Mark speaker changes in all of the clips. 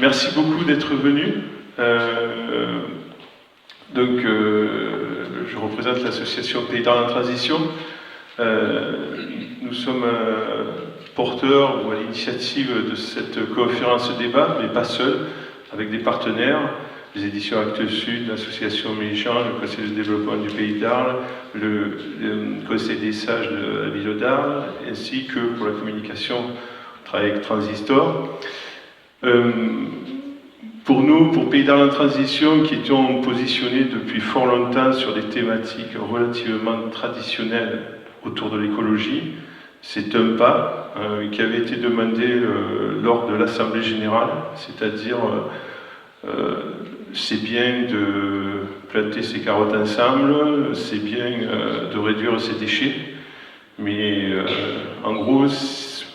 Speaker 1: Merci beaucoup d'être venu. Je représente l'association Pays dans la Transition. Nous sommes porteurs ou à l'initiative de cette conférence débat, mais pas seuls, avec des partenaires, les éditions Actes Sud, l'association Méchamp, le Conseil de développement du Pays d'Arles, le Conseil des sages de la ville d'Arles, ainsi que pour la communication, on travaille avec Transistor. Pour nous, pour Pays d'Arles en Transition, qui étions positionnés depuis fort longtemps sur des thématiques relativement traditionnelles autour de l'écologie, c'est un pas qui avait été demandé lors de l'Assemblée Générale, c'est-à-dire c'est bien de planter ses carottes ensemble, c'est bien de réduire ses déchets, mais en gros,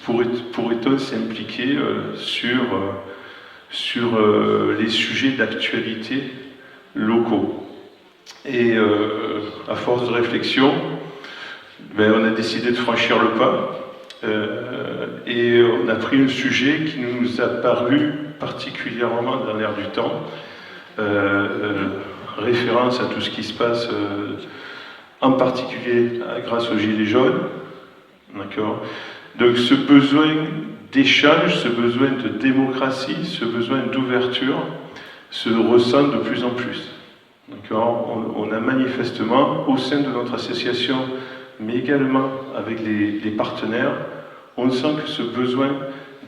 Speaker 1: pourrait-on s'impliquer sur les sujets d'actualité locaux. Et à force de réflexion, on a décidé de franchir le pas et on a pris un sujet qui nous a paru particulièrement dans l'air du temps, référence à tout ce qui se passe, en particulier grâce aux Gilets jaunes. D'accord ? Donc ce besoin d'échange, ce besoin de démocratie, ce besoin d'ouverture se ressent de plus en plus. D'accord ? On a manifestement, au sein de notre association, mais également avec les partenaires, on sent que ce besoin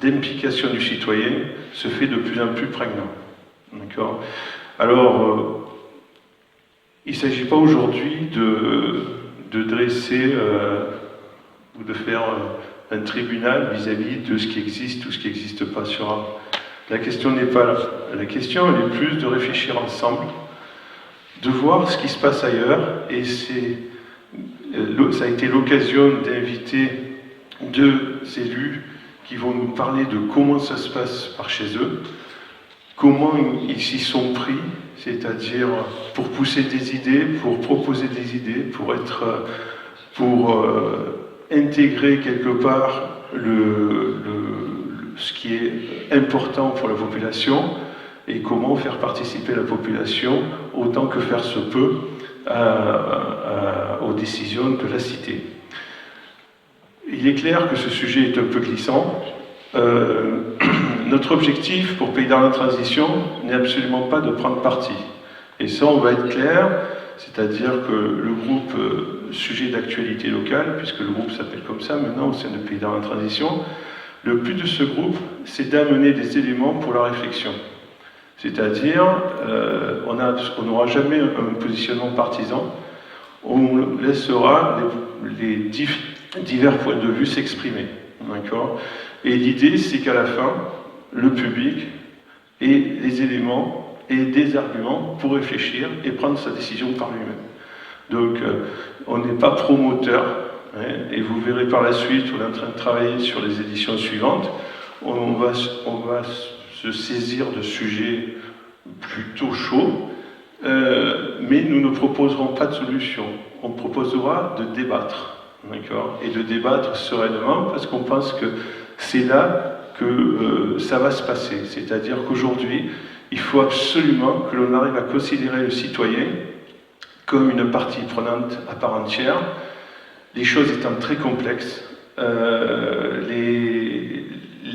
Speaker 1: d'implication du citoyen se fait de plus en plus prégnant. D'accord ? Alors, il ne s'agit pas aujourd'hui de dresser ou de faire un tribunal vis-à-vis de ce qui existe ou ce qui n'existe pas sur Arles. La question n'est pas là. La question, elle est plus de réfléchir ensemble, de voir ce qui se passe ailleurs, et ça a été l'occasion d'inviter deux élus qui vont nous parler de comment ça se passe par chez eux, comment ils s'y sont pris, c'est-à-dire pour pousser des idées, pour proposer des idées, pour intégrer quelque part ce qui est important pour la population et comment faire participer la population autant que faire se peut aux décisions de la cité. Il est clair que ce sujet est un peu glissant. Notre objectif pour Pays d'Arles en Transition n'est absolument pas de prendre parti. Et ça, on va être clair, c'est-à-dire que le groupe sujet d'actualité locale, puisque le groupe s'appelle comme ça maintenant au sein de Pays d'Arles en Transition, le but de ce groupe, c'est d'amener des éléments pour la réflexion. C'est-à-dire, on n'aura jamais un positionnement partisan, on laissera les divers points de vue s'exprimer. D'accord ? Et l'idée, c'est qu'à la fin, le public ait les éléments et des arguments pour réfléchir et prendre sa décision par lui-même. Donc, on n'est pas promoteur, et vous verrez par la suite, on est en train de travailler sur les éditions suivantes, on va se saisir de sujets plutôt chauds, mais nous ne proposerons pas de solution. On proposera de débattre, d'accord ? Et de débattre sereinement, parce qu'on pense que c'est là que ça va se passer. C'est-à-dire qu'aujourd'hui, il faut absolument que l'on arrive à considérer le citoyen comme une partie prenante à part entière, les choses étant très complexes,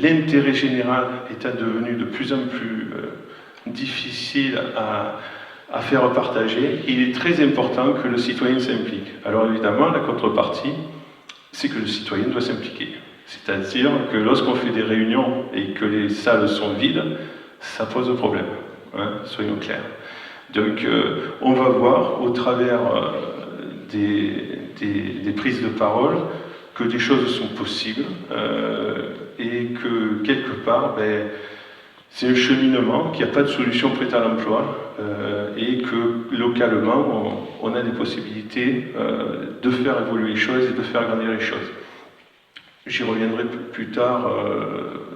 Speaker 1: l'intérêt général étant devenu de plus en plus difficile à faire partager, il est très important que le citoyen s'implique. Alors évidemment, la contrepartie, c'est que le citoyen doit s'impliquer. C'est-à-dire que lorsqu'on fait des réunions et que les salles sont vides, ça pose problème, soyons clairs. Donc on va voir au travers des prises de parole que des choses sont possibles et que quelque part, c'est un cheminement, qu'il n'y a pas de solution prête à l'emploi et que localement, on a des possibilités de faire évoluer les choses et de faire grandir les choses. J'y reviendrai plus tard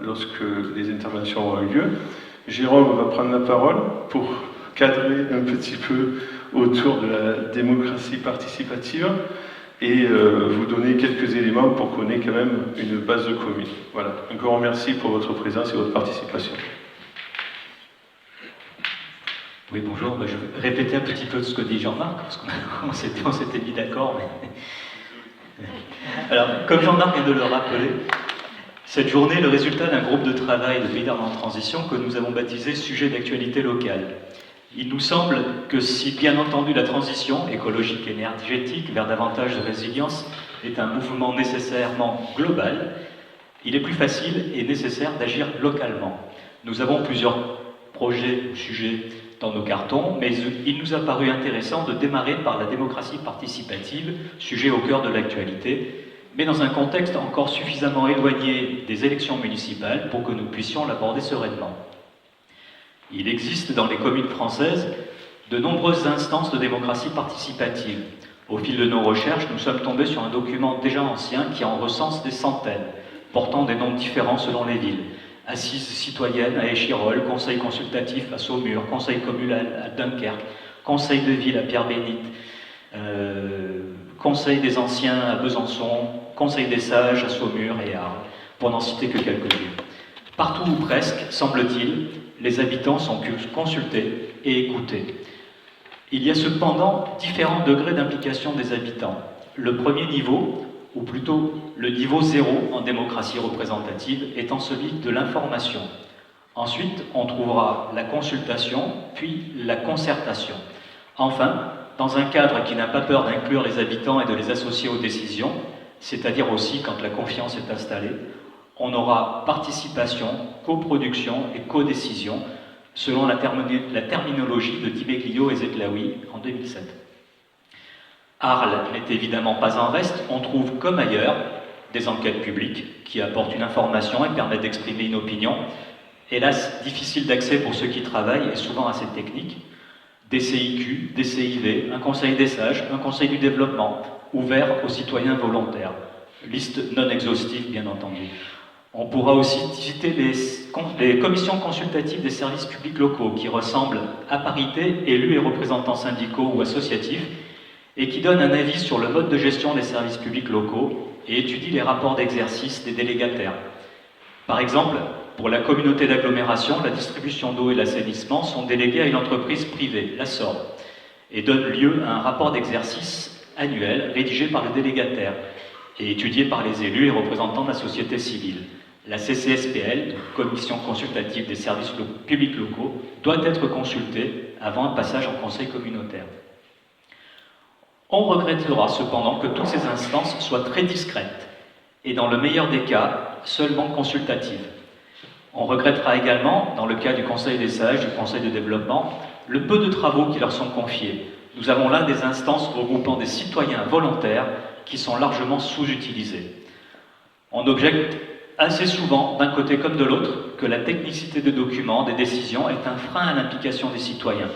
Speaker 1: lorsque les interventions auront eu lieu. Jérôme va prendre la parole pour cadrer un petit peu autour de la démocratie participative et vous donner quelques éléments pour qu'on ait quand même une base commune. Voilà. Un grand merci pour votre présence et votre participation.
Speaker 2: Oui, bonjour. Je vais répéter un petit peu ce que dit Jean-Marc, parce qu'on s'était mis d'accord. Mais... Alors, comme Jean-Marc vient de le rappeler, cette journée est le résultat d'un groupe de travail de Pays d'Arles en transition que nous avons baptisé Sujet d'actualité locale. Il nous semble que si, bien entendu, la transition écologique et énergétique vers davantage de résilience est un mouvement nécessairement global, il est plus facile et nécessaire d'agir localement. Nous avons plusieurs projets ou sujets dans nos cartons, mais il nous a paru intéressant de démarrer par la démocratie participative, sujet au cœur de l'actualité, mais dans un contexte encore suffisamment éloigné des élections municipales pour que nous puissions l'aborder sereinement. Il existe dans les communes françaises de nombreuses instances de démocratie participative. Au fil de nos recherches, nous sommes tombés sur un document déjà ancien qui en recense des centaines, portant des noms différents selon les villes. Assises citoyennes à Échirolles, conseil consultatif à Saumur, conseil communal à Dunkerque, conseil de ville à Pierre-Bénite, conseil des anciens à Besançon, conseil des sages à Saumur et Arles, pour n'en citer que quelques-unes. Partout ou presque, semble-t-il, les habitants sont consultés et écoutés. Il y a cependant différents degrés d'implication des habitants. Le premier niveau, ou plutôt le niveau 0 en démocratie représentative, étant celui de l'information. Ensuite, on trouvera la consultation, puis la concertation. Enfin, dans un cadre qui n'a pas peur d'inclure les habitants et de les associer aux décisions, c'est-à-dire aussi quand la confiance est installée, on aura participation, coproduction et codécision, selon la terminologie de Dibeglio et Zetlaoui en 2007. Arles n'est évidemment pas en reste, on trouve comme ailleurs des enquêtes publiques qui apportent une information et permettent d'exprimer une opinion, hélas difficile d'accès pour ceux qui travaillent et souvent assez technique, des CIQ, des CIV, un conseil des sages, un conseil du développement, ouvert aux citoyens volontaires. Liste non exhaustive bien entendu. On pourra aussi citer les commissions consultatives des services publics locaux qui ressemblent à parité élus et représentants syndicaux ou associatifs et qui donnent un avis sur le mode de gestion des services publics locaux et étudient les rapports d'exercice des délégataires. Par exemple, pour la communauté d'agglomération, la distribution d'eau et l'assainissement sont délégués à une entreprise privée, la SOR, et donnent lieu à un rapport d'exercice annuel rédigé par le délégataire et étudié par les élus et représentants de la société civile. La CCSPL, Commission consultative des services publics locaux, doit être consultée avant un passage en conseil communautaire. On regrettera cependant que toutes ces instances soient très discrètes et dans le meilleur des cas, seulement consultatives. On regrettera également, dans le cas du Conseil des sages, du Conseil de développement, le peu de travaux qui leur sont confiés. Nous avons là des instances regroupant des citoyens volontaires qui sont largement sous-utilisés. On objecte assez souvent, d'un côté comme de l'autre, que la technicité des documents, des décisions, est un frein à l'implication des citoyens.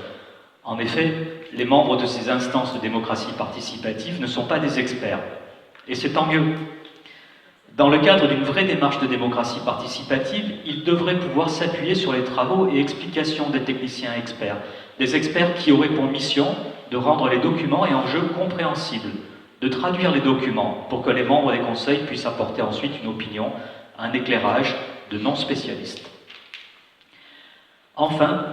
Speaker 2: En effet, les membres de ces instances de démocratie participative ne sont pas des experts. Et c'est tant mieux. Dans le cadre d'une vraie démarche de démocratie participative, ils devraient pouvoir s'appuyer sur les travaux et explications des techniciens experts. Des experts qui auraient pour mission de rendre les documents et enjeux compréhensibles, de traduire les documents pour que les membres des conseils puissent apporter ensuite une opinion, un éclairage de non-spécialistes. Enfin,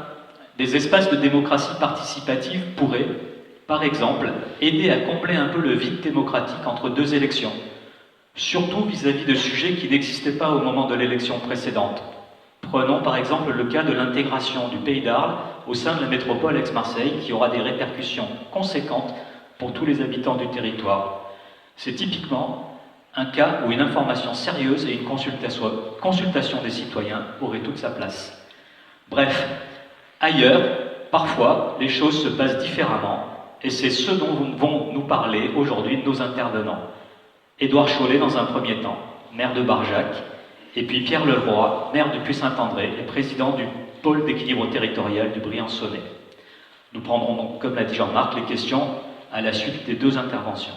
Speaker 2: des espaces de démocratie participative pourraient, par exemple, aider à combler un peu le vide démocratique entre deux élections, surtout vis-à-vis de sujets qui n'existaient pas au moment de l'élection précédente. Prenons par exemple le cas de l'intégration du Pays d'Arles au sein de la métropole Aix-Marseille qui aura des répercussions conséquentes pour tous les habitants du territoire. C'est typiquement un cas où une information sérieuse et une consultation des citoyens auraient toute sa place. Bref, ailleurs, parfois, les choses se passent différemment et c'est ce dont vont nous parler aujourd'hui nos intervenants. Édouard Chollet dans un premier temps, maire de Barjac, et puis Pierre Leroy, maire du Puy-Saint-André et président du pôle d'équilibre territorial du Briançonnais. Nous prendrons donc, comme l'a dit Jean-Marc, les questions à la suite des deux interventions.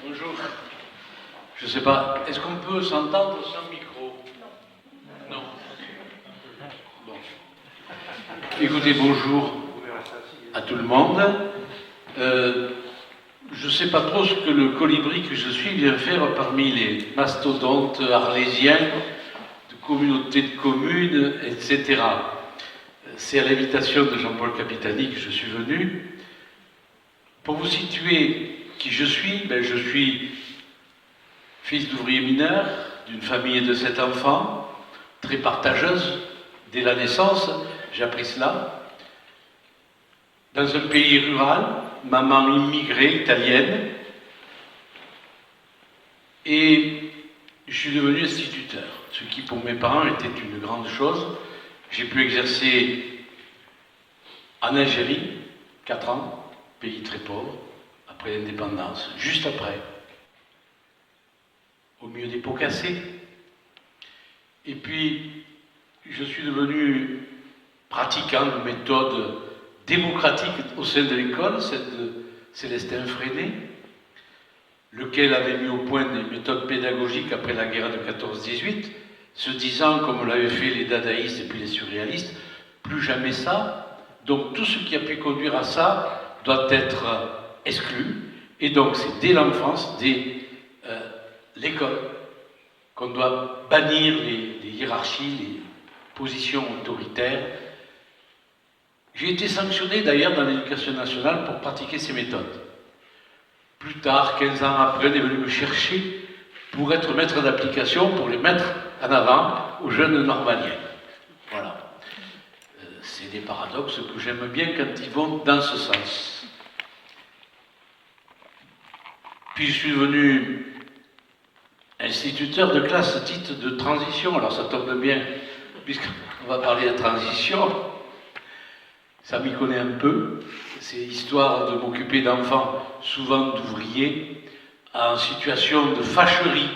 Speaker 3: Bonjour. Je ne sais pas, est-ce qu'on peut s'entendre sans micro? Non. Bon. Écoutez, bonjour à tout le monde. je ne sais pas trop ce que le colibri que je suis vient faire parmi les mastodontes arlésiens de communautés de communes, etc. C'est à l'invitation de Jean-Paul Capitani que je suis venu. Pour vous situer qui je suis, je suis fils d'ouvrier mineur, d'une famille de 7 enfants, très partageuse. Dès la naissance, j'ai appris cela. Dans un pays rural, maman immigrée italienne, et je suis devenu instituteur, ce qui pour mes parents était une grande chose. J'ai pu exercer en Algérie, 4 ans, pays très pauvre, après l'indépendance, juste après, au milieu des pots cassés. Et puis, je suis devenu pratiquant de méthodes démocratiques au sein de l'école, celle de Célestin Freinet, lequel avait mis au point des méthodes pédagogiques après la guerre de 14-18, se disant, comme l'avaient fait les dadaïstes et puis les surréalistes, plus jamais ça. Donc tout ce qui a pu conduire à ça doit être exclu. Et donc c'est dès l'enfance, dès l'école, qu'on doit bannir les hiérarchies, les positions autoritaires. J'ai été sanctionné d'ailleurs dans l'éducation nationale pour pratiquer ces méthodes. Plus tard, 15 ans après, on est venu me chercher pour être maître d'application, pour les mettre en avant aux jeunes normaliens. Voilà. C'est des paradoxes que j'aime bien quand ils vont dans ce sens. Puis je suis devenu instituteur de classe dite de transition. Alors ça tombe bien, puisqu'on va parler de transition. Ça m'y connaît un peu. C'est histoire de m'occuper d'enfants, souvent d'ouvriers, en situation de fâcherie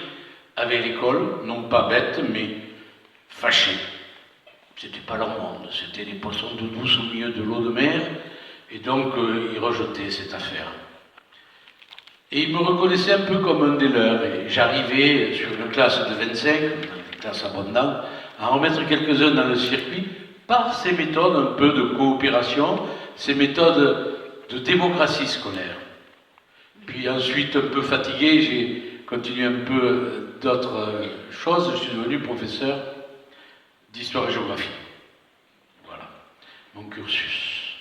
Speaker 3: avec l'école, non pas bêtes, mais fâchés. C'était pas leur monde, c'était des poissons d'eau douce au milieu de l'eau de mer, et donc ils rejetaient cette affaire. Et ils me reconnaissaient un peu comme un des leurs, et j'arrivais sur une classe de 25, une classe abondante, à en remettre quelques-uns dans le circuit, par ces méthodes un peu de coopération, ces méthodes de démocratie scolaire. Puis ensuite, un peu fatigué, j'ai continué un peu d'autres choses. Je suis devenu professeur d'histoire et géographie. Voilà, mon cursus.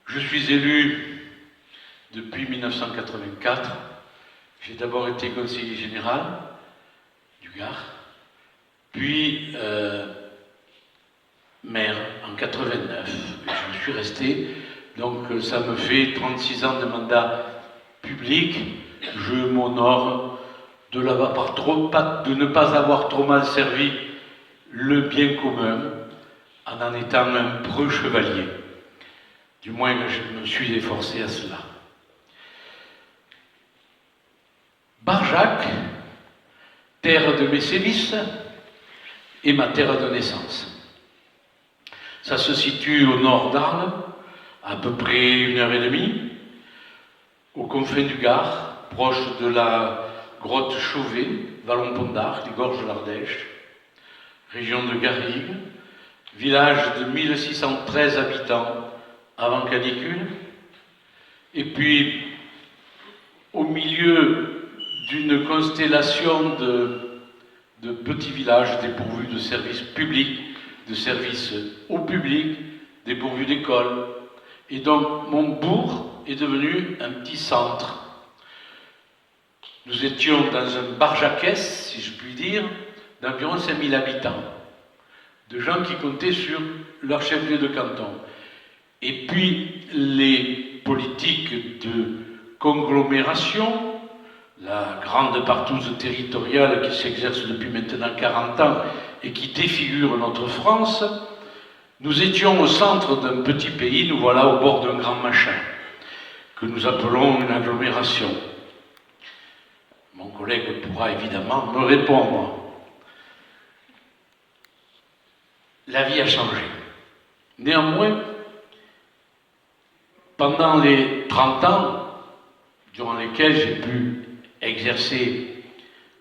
Speaker 3: Je suis élu depuis 1984. J'ai d'abord été conseiller général du Gard, puis maire en 89. Je suis resté, donc ça me fait 36 ans de mandat public. Je m'honore de ne pas avoir trop mal servi le bien commun en étant un preux chevalier. Du moins, je me suis efforcé à cela. Barjac, terre de mes sévices, est ma terre de naissance. Ça se situe au nord d'Arles, à peu près 1h30, aux confins du Gard, proche de la grotte Chauvet, Vallon-Pont d'Arc, les gorges de l'Ardèche, région de Garrigues, village de 1613 habitants avant canicule, et puis au milieu d'une constellation de petits villages dépourvus de services publics, de services au public, dépourvus d'écoles. Et donc mon bourg est devenu un petit centre. Nous étions dans un barjaquès, si je puis dire, d'environ 5000 habitants, de gens qui comptaient sur leur chef-lieu de canton. Et puis les politiques de conglomération, la grande partouze territoriale qui s'exerce depuis maintenant 40 ans et qui défigure notre France, nous étions au centre d'un petit pays, nous voilà au bord d'un grand machin, que nous appelons une agglomération. Mon collègue pourra évidemment me répondre. La vie a changé. Néanmoins, pendant les 30 ans durant lesquels j'ai pu exercer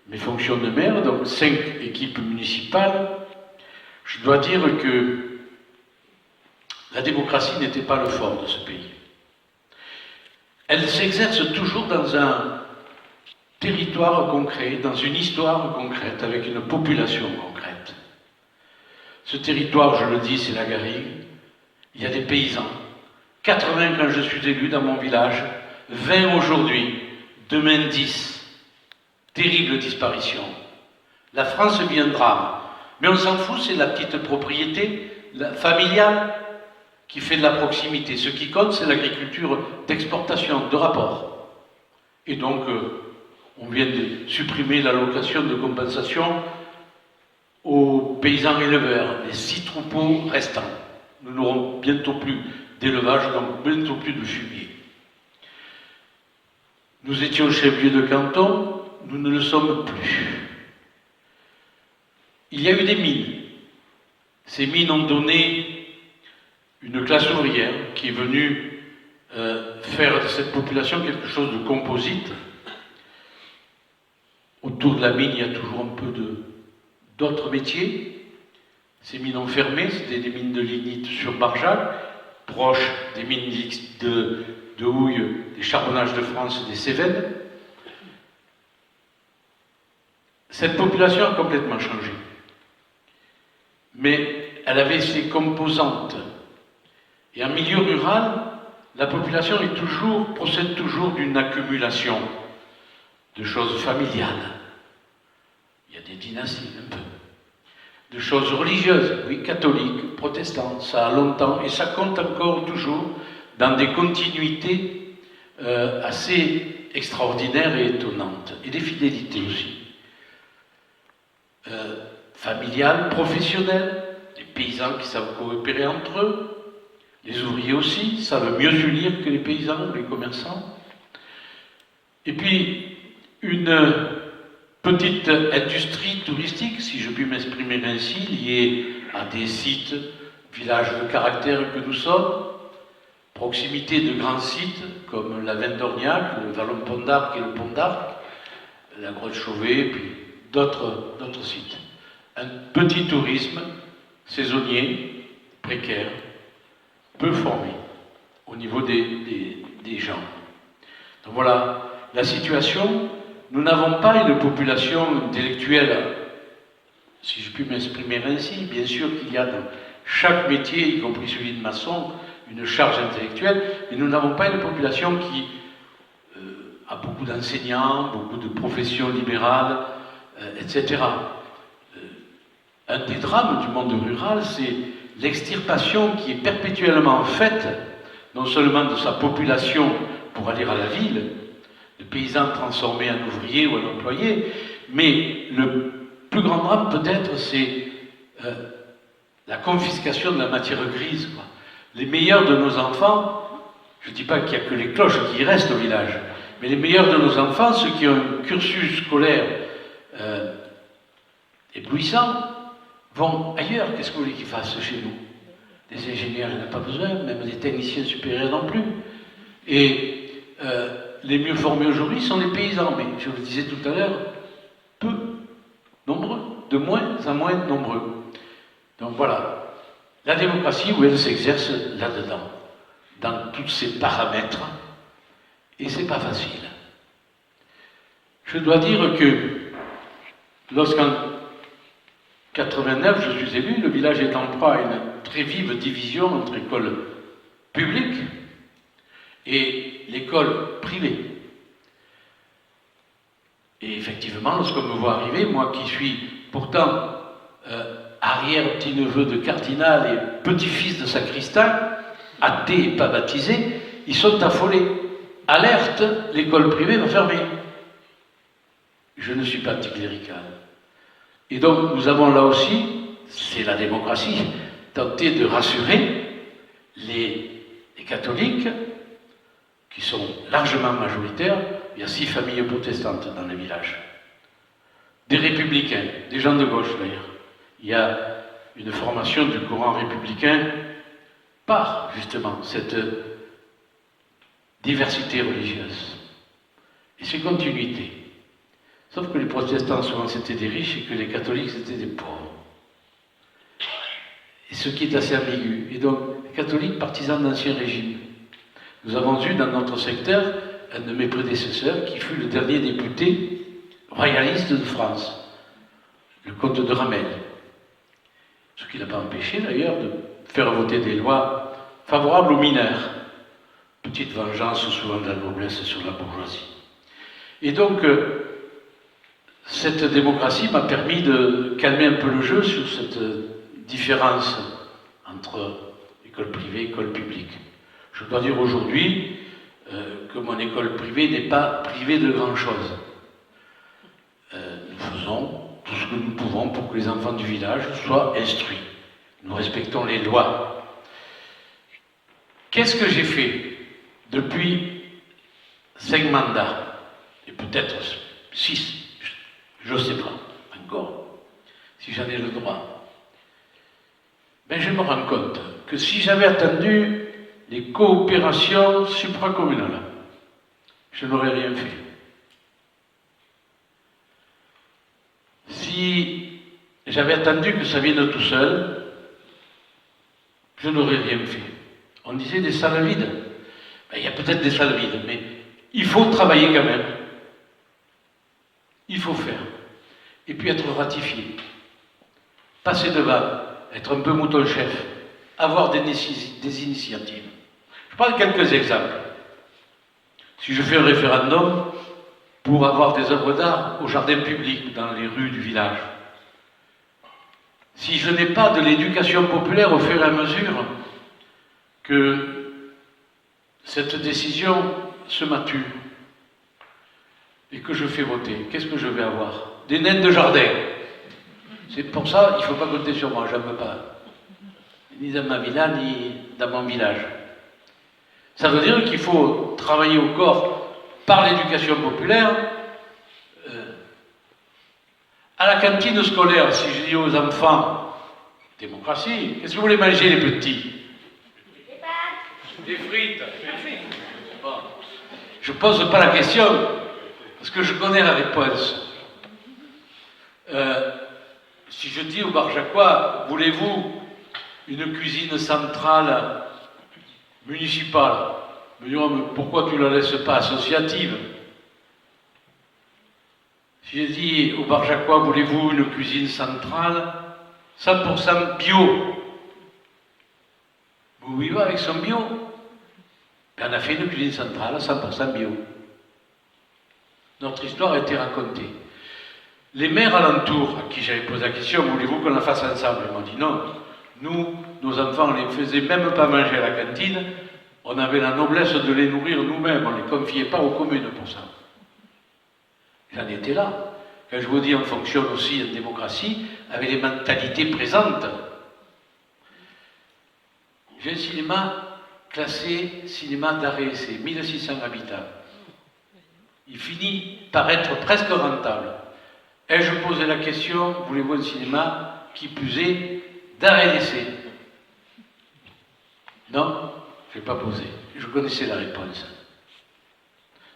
Speaker 3: mes fonctions de maire, donc 5 équipes municipales, je dois dire que la démocratie n'était pas le fort de ce pays. elle s'exerce toujours dans un territoire concret, dans une histoire concrète, avec une population concrète. Ce territoire, je le dis, c'est la Garrigue. Il y a des paysans. 80 quand je suis élu dans mon village, 20 aujourd'hui, demain 10. Terrible disparition. La France viendra. Mais on s'en fout, c'est la petite propriété familiale qui fait de la proximité. Ce qui compte, c'est l'agriculture d'exportation, de rapport. Et donc, on vient de supprimer l'allocation de compensation aux paysans éleveurs, les 6 troupeaux restants. Nous n'aurons bientôt plus d'élevage, donc bientôt plus de fumier. Nous étions chef-lieu de canton, nous ne le sommes plus. Il y a eu des mines. Ces mines ont donné une classe ouvrière qui est venue faire de cette population quelque chose de composite. Autour de la mine, il y a toujours un peu d'autres métiers. Ces mines ont fermé, c'était des mines de lignite sur Barjac, proches des mines de houille, des charbonnages de France et des Cévennes. Cette population a complètement changé. Mais elle avait ses composantes. Et en milieu rural, la population procède toujours d'une accumulation de choses familiales. Il y a des dynasties un peu. De choses religieuses, oui, catholiques, protestantes, ça a longtemps, et ça compte encore toujours dans des continuités assez extraordinaires et étonnantes, et des fidélités aussi. Familiales, professionnelles, les paysans qui savent coopérer entre eux, les ouvriers aussi savent mieux s'unir que les paysans, les commerçants. Et puis, une petite industrie touristique, si je puis m'exprimer ainsi, liée à des sites, villages de caractère que nous sommes, proximité de grands sites comme la Vin d'Orniac, le Vallon Pont d'Arc et le Pont d'Arc, la Grotte Chauvet, puis d'autres sites. Un petit tourisme saisonnier, précaire, peu formé au niveau des gens. Donc voilà la situation. Nous n'avons pas une population intellectuelle, si je puis m'exprimer ainsi. Bien sûr qu'il y a dans chaque métier, y compris celui de maçon, une charge intellectuelle, mais nous n'avons pas une population qui a beaucoup d'enseignants, beaucoup de professions libérales, etc. Un des drames du monde rural, c'est l'extirpation qui est perpétuellement faite, non seulement de sa population pour aller à la ville, de paysans transformés en ouvriers ou en employés, mais le plus grand drame peut-être, c'est la confiscation de la matière grise, quoi. Les meilleurs de nos enfants, je ne dis pas qu'il n'y a que les cloches qui restent au village, mais les meilleurs de nos enfants, ceux qui ont un cursus scolaire éblouissant, vont ailleurs. Qu'est-ce que vous voulez qu'ils fassent chez nous? Des ingénieurs, il n'y en a pas besoin, même des techniciens supérieurs non plus. Et les mieux formés aujourd'hui sont les paysans, mais je vous le disais tout à l'heure, peu nombreux, de moins en moins nombreux. Donc voilà, la démocratie, où elle s'exerce là-dedans, dans tous ces paramètres, et c'est pas facile. Je dois dire que lorsqu'en 89, je suis élu, le village est en proie à une très vive division entre école publique et l'école privée. Et effectivement, lorsqu'on me voit arriver, moi qui suis pourtant arrière-petit-neveu de cardinal et petit-fils de sacristain, athée et pas baptisé, ils sont affolés. Alerte, l'école privée va fermer. Je ne suis pas anticlérical. Et donc, nous avons là aussi, c'est la démocratie, tenté de rassurer les catholiques, qui sont largement majoritaires. Il y a 6 familles protestantes dans le village. Des républicains, des gens de gauche d'ailleurs. Il y a une formation du courant républicain par, justement, cette diversité religieuse. Et ces continuités. Sauf que les protestants, souvent, c'était des riches et que les catholiques, c'était des pauvres. Et ce qui est assez ambigu. Et donc, les catholiques, partisans d'Ancien Régime. Nous avons eu dans notre secteur un de mes prédécesseurs qui fut le dernier député royaliste de France, le comte de Ramel. Ce qui n'a pas empêché d'ailleurs de faire voter des lois favorables aux mineurs. Petite vengeance souvent de la noblesse sur la bourgeoisie. Et donc, cette démocratie m'a permis de calmer un peu le jeu sur cette différence entre école privée et école publique. Je dois dire aujourd'hui que mon école privée n'est pas privée de grand-chose. Nous faisons tout ce que nous pouvons pour que les enfants du village soient instruits. Nous respectons les lois. Qu'est-ce que j'ai fait depuis 5 mandats, et peut-être 6, je ne sais pas encore, si j'en ai le droit. Mais je me rends compte que si j'avais attendu les coopérations supracommunales, je n'aurais rien fait. Si j'avais attendu que ça vienne tout seul, je n'aurais rien fait. On disait des salles vides. Ben, il y a peut-être des salles vides, mais il faut travailler quand même. Il faut faire. Et puis être ratifié. Passer devant, être un peu mouton-chef, avoir des initiatives. Je prends quelques exemples. Si je fais un référendum pour avoir des œuvres d'art au jardin public, dans les rues du village, si je n'ai pas de l'éducation populaire au fur et à mesure que cette décision se mature et que je fais voter, qu'est-ce que je vais avoir? Des naines de jardin. C'est pour ça, il ne faut pas compter sur moi, je n'en veux pas. Ni dans ma villa, ni dans mon village. Ça veut dire qu'il faut travailler au corps par l'éducation populaire. À la cantine scolaire, si je dis aux enfants, démocratie, qu'est-ce que vous voulez manger les petits? Des frites. Bon. Je ne pose pas la question, parce que je connais la réponse. Si je dis aux Barjacois, voulez-vous une cuisine centrale municipale? Ils me diront, mais pourquoi tu ne la laisses pas associative? Si je dis aux Barjacois, voulez-vous une cuisine centrale 100% bio? Vous vivez avec son bio? Ben, on a fait une cuisine centrale 100% bio. Notre histoire a été racontée. Les maires alentours, à qui j'avais posé la question, voulez-vous qu'on la fasse ensemble? Ils m'ont dit non. Nous, nos enfants, on ne les faisait même pas manger à la cantine. On avait la noblesse de les nourrir nous-mêmes. On ne les confiait pas aux communes pour ça. J'en étais là. Quand je vous dis, on fonctionne aussi en démocratie avec les mentalités présentes. J'ai un cinéma classé cinéma d'art et essai, 1600 habitants. Il finit par être presque rentable. Ai-je posé la question, voulez-vous un cinéma qui plus est d'art et d'essai? Non, je n'ai pas posé. Je connaissais la réponse.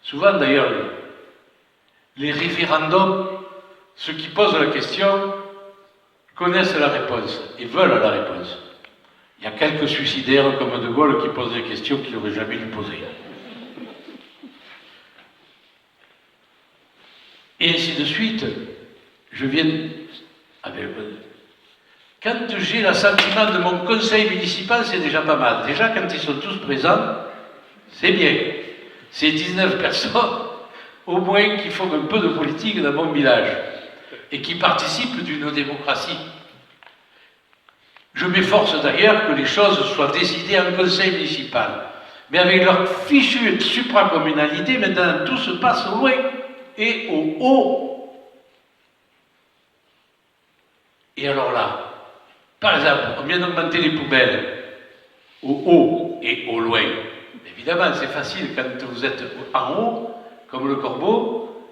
Speaker 3: Souvent d'ailleurs, les référendums, ceux qui posent la question, connaissent la réponse et veulent la réponse. Il y a quelques suicidaires comme De Gaulle qui posent des questions qu'il n'aurait jamais dû poser. Et ainsi de suite, je viens avec... Quand j'ai l'assentiment de mon conseil municipal, c'est déjà pas mal. Déjà, quand ils sont tous présents, c'est bien. C'est 19 personnes, au moins, qui font un peu de politique dans mon village et qui participent d'une démocratie. Je m'efforce d'ailleurs que les choses soient décidées en conseil municipal. Mais avec leur fichue supracommunalité, maintenant, tout se passe au loin et au haut. Et alors là, par exemple, on vient d'augmenter les poubelles au haut et au loin. Évidemment, c'est facile quand vous êtes en haut, comme le corbeau,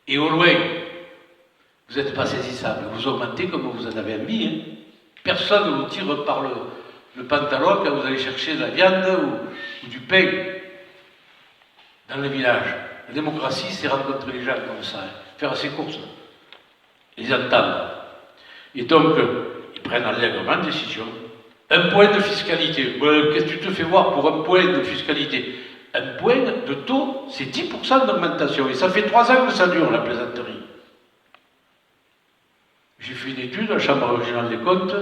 Speaker 3: et au loin, vous n'êtes pas saisissable. Vous augmentez comme vous en avez envie. Hein. Personne ne vous tire par le pantalon quand vous allez chercher de la viande ou du pain dans le village. La démocratie, c'est rencontrer les gens comme ça, hein, faire ses courses, les entendre. Et donc, ils prennent allègrement une décision. Un point de fiscalité. Qu'est-ce que tu te fais voir pour un point de fiscalité? Un point de taux, c'est 10% d'augmentation. Et ça fait 3 ans que ça dure, la plaisanterie. J'ai fait une étude à la Chambre régionale des comptes.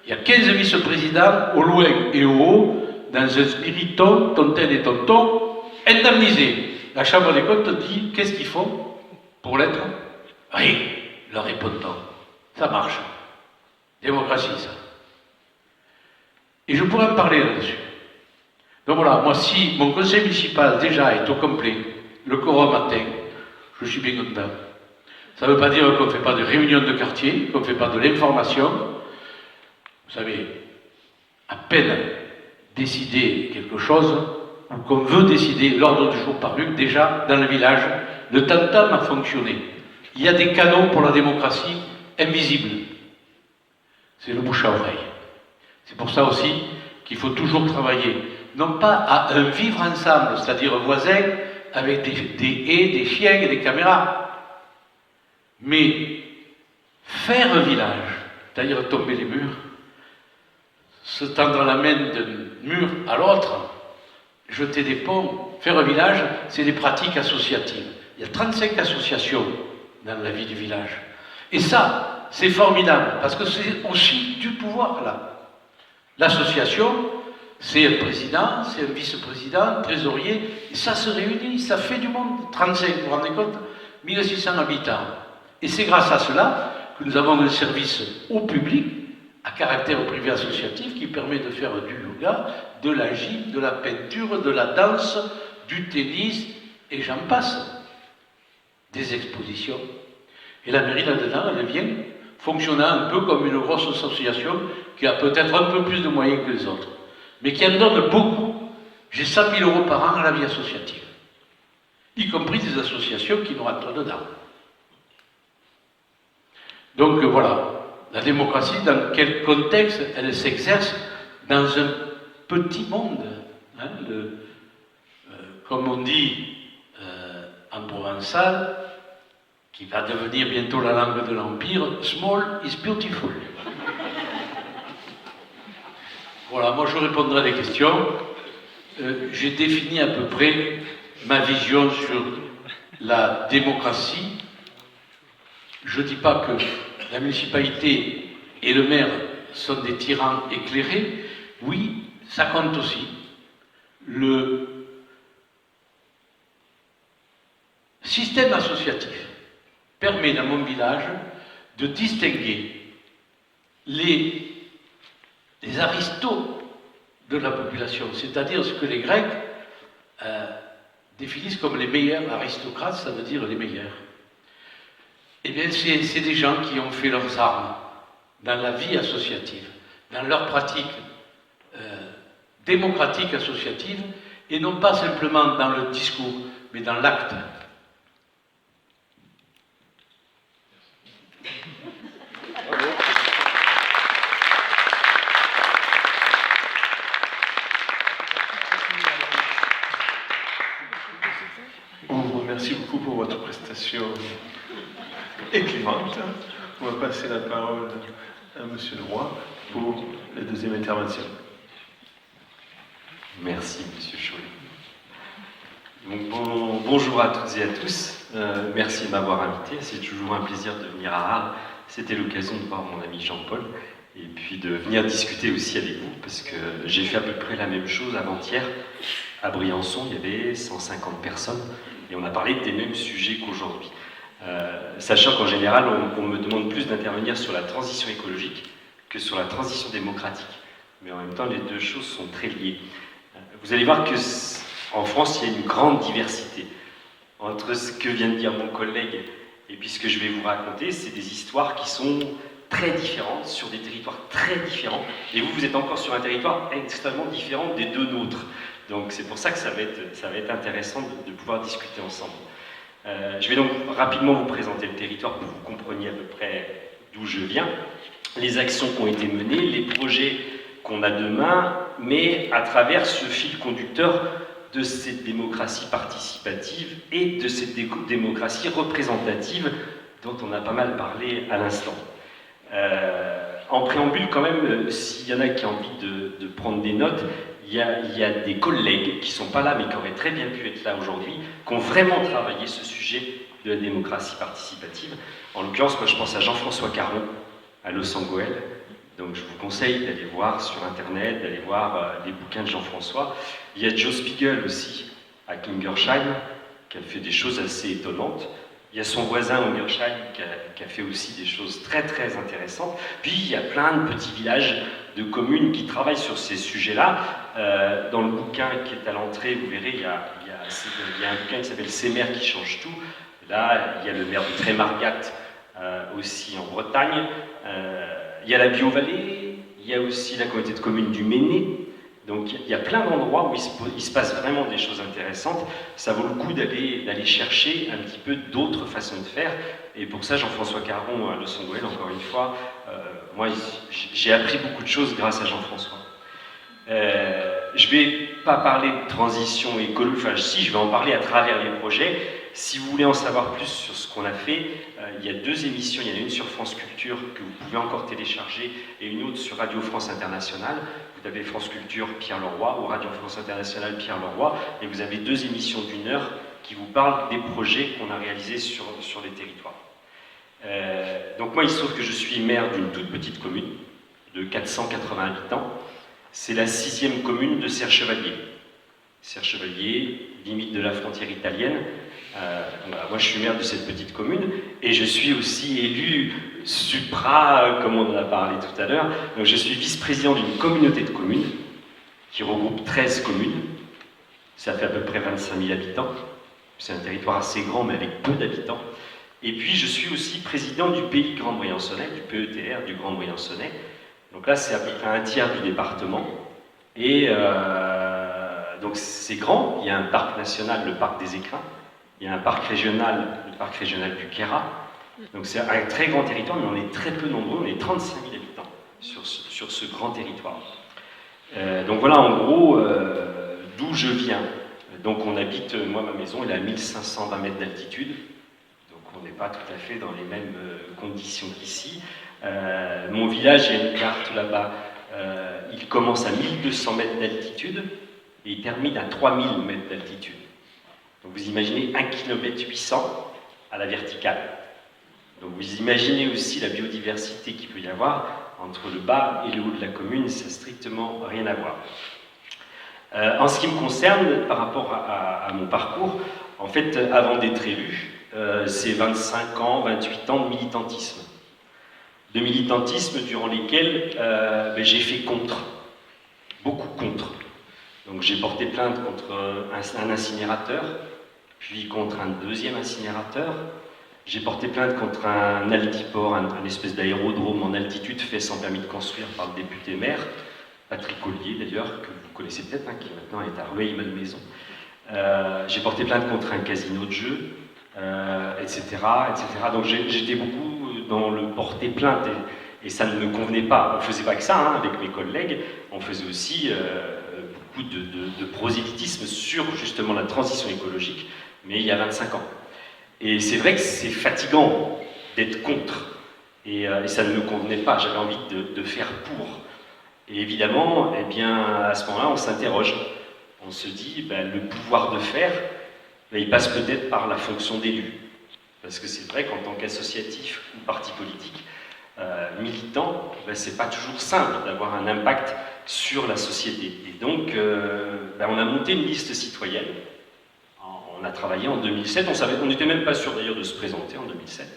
Speaker 3: Il y a 15 vice-présidents, au loin et au haut, dans un spiriton, tontel et tonton, indemnisés. La Chambre des comptes dit, qu'est-ce qu'ils font pour l'être? Rien, leur répondant. Ça marche. Démocratie, ça. Et je pourrais en parler là-dessus. Donc voilà, moi, si mon conseil municipal déjà est au complet, le quorum atteint, je suis bien content. Ça ne veut pas dire qu'on ne fait pas de réunions de quartier, qu'on ne fait pas de l'information. Vous savez, à peine décider quelque chose, ou qu'on veut décider l'ordre du jour paru, déjà, dans le village, le tam-tam a fonctionné. Il y a des canaux pour la démocratie invisibles. C'est le bouche à oreille. C'est pour ça aussi qu'il faut toujours travailler, non pas à un vivre ensemble, c'est-à-dire voisins, avec des haies, des chiens et des caméras, mais faire un village, c'est-à-dire tomber les murs, se tendre la main d'un mur à l'autre, jeter des ponts, faire un village, c'est des pratiques associatives. Il y a 35 associations dans la vie du village. Et ça, c'est formidable, parce que c'est aussi du pouvoir, là. L'association, c'est un président, c'est un vice-président, un trésorier, et ça se réunit, ça fait du monde. 35, vous vous rendez compte? 1600 habitants. Et c'est grâce à cela que nous avons un service au public, à caractère privé associatif, qui permet de faire du yoga, de la gym, de la peinture, de la danse, du tennis, et j'en passe. Des expositions. Et la mairie là-dedans, elle vient fonctionnant un peu comme une grosse association qui a peut-être un peu plus de moyens que les autres, mais qui en donne beaucoup. J'ai 100 000 € par an à la vie associative, y compris des associations qui nous rentrent dedans. Donc voilà, la démocratie, dans quel contexte elle s'exerce? Dans un petit monde, hein, comme on dit en provençal, qui va devenir bientôt la langue de l'Empire, small is beautiful. Voilà, moi je répondrai à des questions. J'ai défini à peu près ma vision sur la démocratie. Je ne dis pas que la municipalité et le maire sont des tyrans éclairés. Oui, ça compte aussi. Le système associatif permet dans mon village de distinguer les aristos de la population, c'est-à-dire ce que les Grecs définissent comme les meilleurs aristocrates, ça veut dire les meilleurs. Eh bien, c'est des gens qui ont fait leurs armes dans la vie associative, dans leur pratique démocratique associative, et non pas simplement dans le discours, mais dans l'acte.
Speaker 1: Merci beaucoup pour votre prestation éclairante. On va passer la parole à Monsieur Leroy pour la deuxième intervention.
Speaker 4: Merci, Monsieur Cholet. Bonjour à toutes et à tous. Merci de m'avoir invité. C'est toujours un plaisir de venir à Arles. C'était l'occasion de voir mon ami Jean-Paul et puis de venir discuter aussi avec vous parce que j'ai fait à peu près la même chose avant-hier. À Briançon, il y avait 150 personnes et on a parlé des mêmes sujets qu'aujourd'hui. Sachant qu'en général, on me demande plus d'intervenir sur la transition écologique que sur la transition démocratique. Mais en même temps, les deux choses sont très liées. Vous allez voir qu'en France, il y a une grande diversité entre ce que vient de dire mon collègue et puis ce que je vais vous raconter. C'est des histoires qui sont très différentes, sur des territoires très différents. Et vous êtes encore sur un territoire extrêmement différent des deux nôtres. Donc c'est pour ça que ça va être intéressant de pouvoir discuter ensemble. Je vais donc rapidement vous présenter le territoire pour que vous compreniez à peu près d'où je viens, les actions qui ont été menées, les projets qu'on a demain, mais à travers ce fil conducteur de cette démocratie participative et de cette démocratie représentative dont on a pas mal parlé à l'instant. En préambule, quand même, s'il y en a qui ont envie de prendre des notes, il y a des collègues qui ne sont pas là, mais qui auraient très bien pu être là aujourd'hui, qui ont vraiment travaillé ce sujet de la démocratie participative. En l'occurrence, moi je pense à Jean-François Caron, à Los Angeles. Donc je vous conseille d'aller voir sur Internet, d'aller voir les bouquins de Jean-François. Il y a Joe Spiegel aussi, à Kingersheim, qui a fait des choses assez étonnantes. Il y a son voisin Ungersheim qui a fait aussi des choses très très intéressantes. Puis il y a plein de petits villages de communes qui travaillent sur ces sujets-là. Dans le bouquin qui est à l'entrée, vous verrez, il y a un bouquin qui s'appelle « Ces maires qui changent tout ». Là, il y a le maire de Trémargat aussi en Bretagne. Il y a la Bio-Vallée, il y a aussi la communauté de communes du Méné. Donc il y a plein d'endroits où il se passe vraiment des choses intéressantes. Ça vaut le coup d'aller chercher un petit peu d'autres façons de faire. Et pour ça, Jean-François Caron à Los Angeles, encore une fois, moi j'ai appris beaucoup de choses grâce à Jean-François. Je ne vais pas parler de transition écologique, enfin si, je vais en parler à travers les projets. Si vous voulez en savoir plus sur ce qu'on a fait, il y a 2 émissions, il y en a une sur France Culture que vous pouvez encore télécharger et une autre sur Radio France Internationale. Vous avez France Culture Pierre Leroy ou Radio France Internationale Pierre Leroy et vous avez 2 émissions d'1 heure qui vous parlent des projets qu'on a réalisés sur les territoires. Donc moi il se trouve que je suis maire d'une toute petite commune de 480 habitants. C'est la 6e commune de Serre-Chevalier. Serre-Chevalier, limite de la frontière italienne. Voilà, moi je suis maire de cette petite commune et je suis aussi élu supra, comme on en a parlé tout à l'heure. Donc je suis vice-président d'une communauté de communes qui regroupe 13 communes. Ça fait à peu près 25 000 habitants. C'est un territoire assez grand mais avec peu d'habitants. Et puis je suis aussi président du pays Grand Briançonnais, du PETR du Grand Briançonnais. Donc là c'est à peu près un tiers du département. Et donc c'est grand, il y a un parc national, le parc des Écrins. Il y a un parc régional, le parc régional du Queyras. Donc c'est un très grand territoire, mais on est très peu nombreux, on est 35 000 habitants sur ce grand territoire. Donc voilà en gros d'où je viens. Donc on habite, moi ma maison elle est à 1520 mètres d'altitude, donc on n'est pas tout à fait dans les mêmes conditions qu'ici. Mon village, il y a une carte là-bas, il commence à 1200 mètres d'altitude et il termine à 3000 mètres d'altitude. Donc vous imaginez 1 km 800 à la verticale. Donc vous imaginez aussi la biodiversité qu'il peut y avoir entre le bas et le haut de la commune, ça n'a strictement rien à voir. En ce qui me concerne, par rapport à mon parcours, en fait, avant d'être élu, c'est 25 ans, 28 ans de militantisme. De militantisme durant lesquels j'ai fait contre, beaucoup contre. Donc j'ai porté plainte contre un incinérateur, puis contre un 2e incinérateur. J'ai porté plainte contre un altiport, un espèce d'aérodrome en altitude fait sans permis de construire par le député maire, Patrick Collier d'ailleurs, que vous connaissez peut-être, qui maintenant est à Rueil-Malmaison. J'ai porté plainte contre un casino de jeux, etc., etc. Donc j'étais beaucoup dans le porter plainte et ça ne me convenait pas. On ne faisait pas que ça avec mes collègues, on faisait aussi beaucoup de prosélytisme sur justement la transition écologique, mais il y a 25 ans. Et c'est vrai que c'est fatigant d'être contre, et ça ne me convenait pas, j'avais envie de faire pour. Et évidemment, eh bien, à ce moment-là, on s'interroge. On se dit, le pouvoir de faire, il passe peut-être par la fonction d'élu. Parce que c'est vrai qu'en tant qu'associatif ou parti politique, militant, c'est pas toujours simple d'avoir un impact sur la société. Et donc, on a monté une liste citoyenne. On a travaillé en 2007, on n'était même pas sûr d'ailleurs de se présenter en 2007.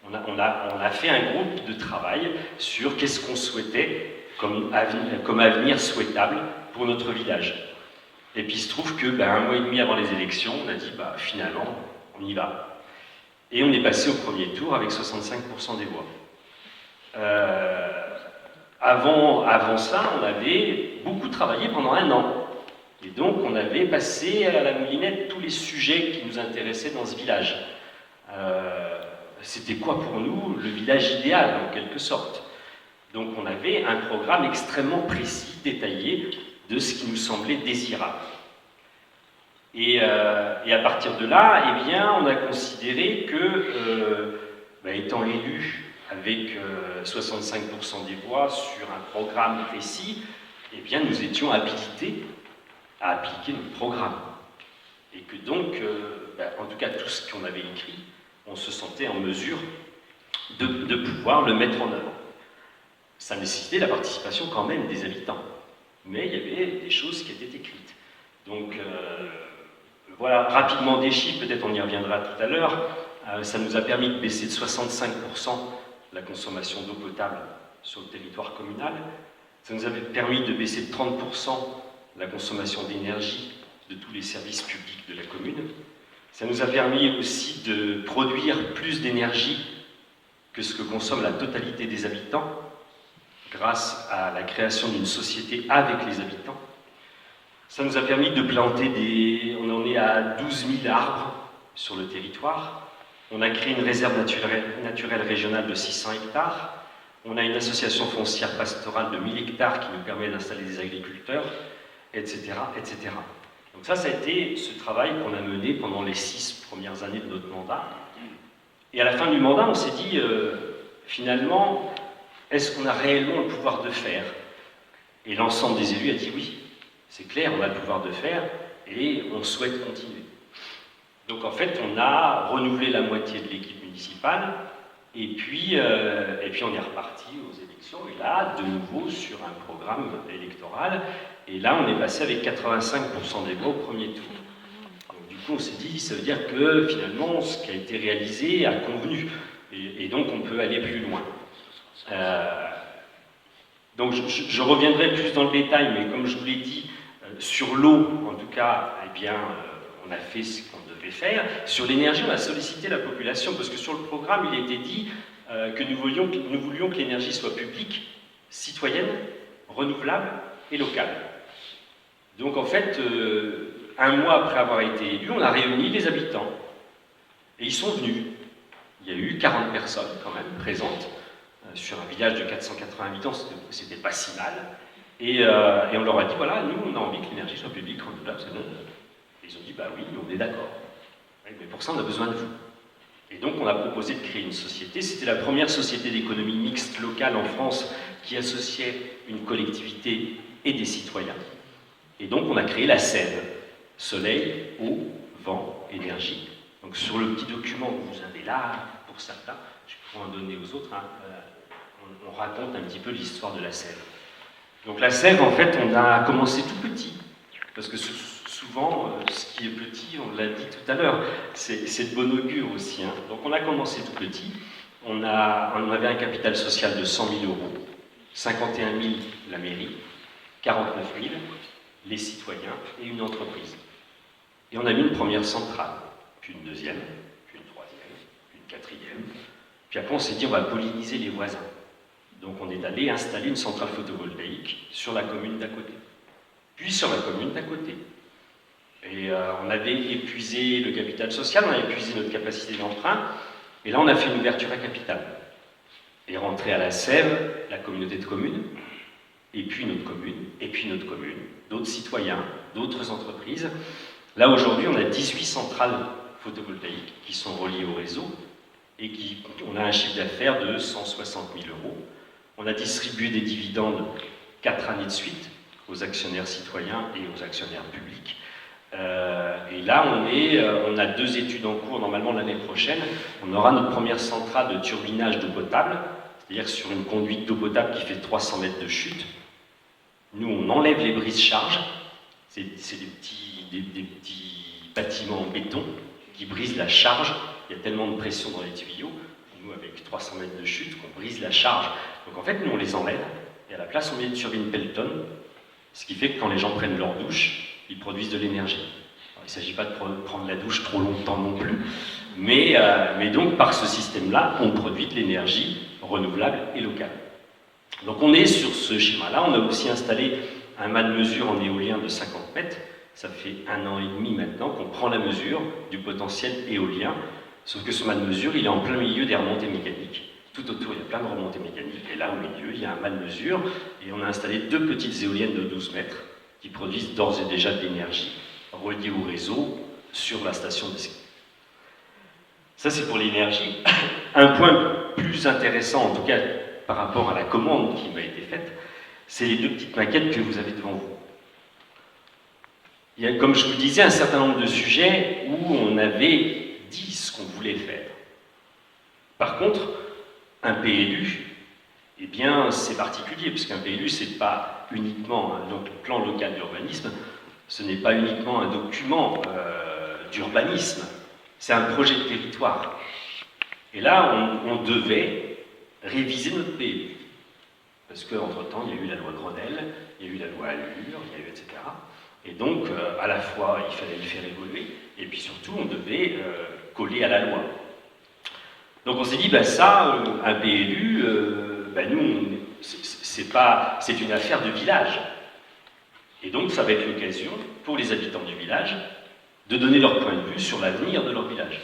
Speaker 4: On a fait un groupe de travail sur qu'est-ce qu'on souhaitait comme avenir souhaitable pour notre village. Et puis il se trouve que 1 mois et demi avant les élections, on a dit finalement, on y va. Et on est passé au premier tour avec 65% des voix. Avant ça, on avait beaucoup travaillé pendant 1 an. Et donc, on avait passé à la moulinette tous les sujets qui nous intéressaient dans ce village. C'était quoi pour nous le village idéal, en quelque sorte? Donc, on avait un programme extrêmement précis, détaillé, de ce qui nous semblait désirable. Et à partir de là, on a considéré que, étant élu avec 65% des voix sur un programme précis, eh bien nous étions habilités à appliquer notre programme. Et que donc, en tout cas tout ce qu'on avait écrit, on se sentait en mesure de pouvoir le mettre en œuvre. Ça nécessitait la participation quand même des habitants, mais il y avait des choses qui étaient écrites. Donc voilà, rapidement des chiffres, peut-être on y reviendra tout à l'heure. Ça nous a permis de baisser de 65% la consommation d'eau potable sur le territoire communal. Ça nous avait permis de baisser de 30% la consommation d'énergie de tous les services publics de la commune. Ça nous a permis aussi de produire plus d'énergie que ce que consomme la totalité des habitants, grâce à la création d'une société avec les habitants. Ça nous a permis de planter on en est à 12 000 arbres sur le territoire. On a créé une réserve naturelle régionale de 600 hectares. On a une association foncière pastorale de 1000 hectares qui nous permet d'installer des agriculteurs, etc., etc. Donc ça a été ce travail qu'on a mené pendant les 6 premières années de notre mandat. Et à la fin du mandat, on s'est dit, finalement, est-ce qu'on a réellement le pouvoir de faire? Et l'ensemble des élus a dit oui, c'est clair, on a le pouvoir de faire et on souhaite continuer. Donc en fait, on a renouvelé la moitié de l'équipe municipale et puis on est reparti aux élections et là, de nouveau sur un programme électoral. Et là, on est passé avec 85% des voix au premier tour. Donc du coup, on s'est dit, ça veut dire que finalement, ce qui a été réalisé a convenu et donc on peut aller plus loin. Donc je reviendrai plus dans le détail, mais comme je vous l'ai dit, sur l'eau, en tout cas, eh bien, on a fait ce qu'on devait faire. Sur l'énergie, on a sollicité la population, parce que sur le programme, il était dit que nous voulions que l'énergie soit publique, citoyenne, renouvelable et locale. Donc en fait, un mois après avoir été élu, on a réuni les habitants, et ils sont venus. Il y a eu 40 personnes quand même présentes, sur un village de 480 habitants, c'était pas si mal. Et on leur a dit, voilà, nous, on a envie que l'énergie soit publique, renouvelable, c'est bon. Et ils ont dit, bah oui, on est d'accord. Mais pour ça, on a besoin de vous. Et donc, on a proposé de créer une société. C'était la première société d'économie mixte locale en France qui associait une collectivité et des citoyens. Et donc, on a créé la SEV, soleil, eau, vent, énergie. Donc, sur le petit document que vous avez là, pour certains, je pourrais en donner aux autres, on raconte un petit peu l'histoire de la sève. Donc la sève, en fait, on a commencé tout petit, parce que souvent, ce qui est petit, on l'a dit tout à l'heure, c'est de bon augure aussi. Hein. Donc on a commencé tout petit, on avait un capital social de 100 000 euros, 51 000 la mairie, 49 000 les citoyens et une entreprise. Et on a mis une première centrale, puis une deuxième, puis une troisième, puis une quatrième. Puis après, on s'est dit, on va polliniser les voisins. Donc on est allé installer une centrale photovoltaïque sur la commune d'à côté, puis sur la commune d'à côté. Et on avait épuisé le capital social, on a épuisé notre capacité d'emprunt, et là on a fait une ouverture à capital. Et rentré à la Sève, la communauté de communes, et puis notre commune, et puis notre commune, d'autres citoyens, d'autres entreprises. Là aujourd'hui on a 18 centrales photovoltaïques qui sont reliées au réseau, et on a un chiffre d'affaires de 160 000 euros. On a distribué des dividendes 4 années de suite aux actionnaires citoyens et aux actionnaires publics. Et là, on a 2 études en cours, normalement l'année prochaine. On aura notre première centrale de turbinage d'eau potable, c'est-à-dire sur une conduite d'eau potable qui fait 300 mètres de chute. Nous, on enlève les brises-charges. C'est des petits bâtiments en béton qui brisent la charge. Il y a tellement de pression dans les tuyaux, nous avec 300 mètres de chute, qu'on brise la charge. Donc en fait, nous on les enlève, et à la place on met une turbine Pelton, ce qui fait que quand les gens prennent leur douche, ils produisent de l'énergie. Il ne s'agit pas de prendre la douche trop longtemps non plus, mais donc par ce système-là, on produit de l'énergie renouvelable et locale. Donc on est sur ce schéma-là, on a aussi installé un mât de mesure en éolien de 50 mètres, ça fait 1 an et demi maintenant qu'on prend la mesure du potentiel éolien. Sauf que ce mât de mesure, il est en plein milieu des remontées mécaniques. Tout autour, il y a plein de remontées mécaniques. Et là, au milieu, il y a un mât de mesure. Et on a installé 2 petites éoliennes de 12 mètres qui produisent d'ores et déjà de l'énergie reliée au réseau sur la station de ski. Ça, c'est pour l'énergie. Un point plus intéressant, en tout cas par rapport à la commande qui m'a été faite, c'est les deux petites maquettes que vous avez devant vous. Il y a, comme je vous disais, un certain nombre de sujets où on avait dit ce qu'on voulait faire. Par contre, un PLU, eh bien, c'est particulier, parce qu'un PLU, c'est pas uniquement donc, le plan local d'urbanisme, ce n'est pas uniquement un document d'urbanisme, c'est un projet de territoire. Et là, on devait réviser notre PLU. Parce qu'entre-temps, il y a eu la loi Grenelle, il y a eu la loi Allure, il y a eu etc. Et donc, à la fois, il fallait le faire évoluer, et puis surtout, on devait coller à la loi. Donc on s'est dit, un PLU, nous, c'est une affaire de village. Et donc, ça va être l'occasion, pour les habitants du village, de donner leur point de vue sur l'avenir de leur village.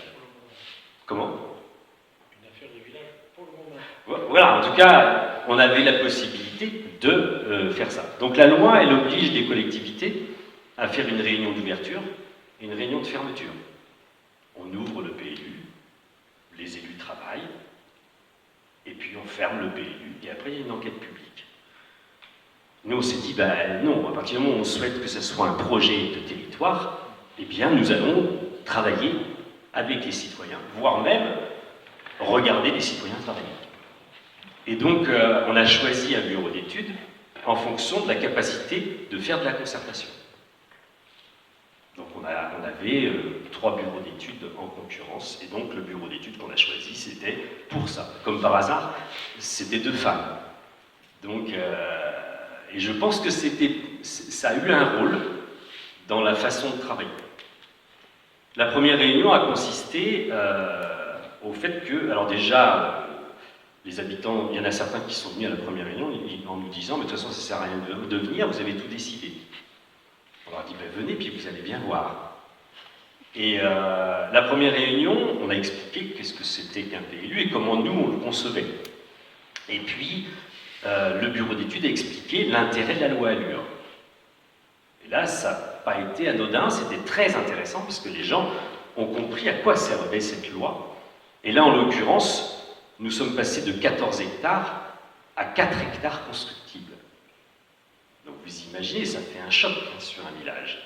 Speaker 4: Comment ?
Speaker 3: Une affaire de village pour le moment.
Speaker 4: Voilà, en tout cas, on avait la possibilité de faire ça. Donc la loi, elle oblige les collectivités à faire une réunion d'ouverture et une réunion de fermeture. On ouvre le PLU, les élus travaillent, et puis on ferme le PLU, et après il y a une enquête publique. Nous on s'est dit, non, à partir du moment où on souhaite que ce soit un projet de territoire, eh bien nous allons travailler avec les citoyens, voire même regarder les citoyens travailler. Et donc on a choisi un bureau d'études en fonction de la capacité de faire de la concertation. Donc on avait 3 bureaux d'études en concurrence, et donc le bureau d'études qu'on a choisi, c'était pour ça. Comme par hasard, c'était 2 femmes. Donc, et je pense que ça a eu un rôle dans la façon de travailler. La première réunion a consisté au fait que, alors déjà, les habitants, il y en a certains qui sont venus à la première réunion en nous disant, mais de toute façon ça ne sert à rien de venir, vous avez tout décidé. On leur a dit, venez, puis vous allez bien voir. Et la première réunion, on a expliqué qu'est-ce que c'était qu'un PLU et comment nous, on le concevait. Et puis, le bureau d'études a expliqué l'intérêt de la loi Allure. Et là, ça n'a pas été anodin, c'était très intéressant, parce que les gens ont compris à quoi servait cette loi. Et là, en l'occurrence, nous sommes passés de 14 hectares à 4 hectares constructibles. Donc vous imaginez, ça fait un choc sur un village.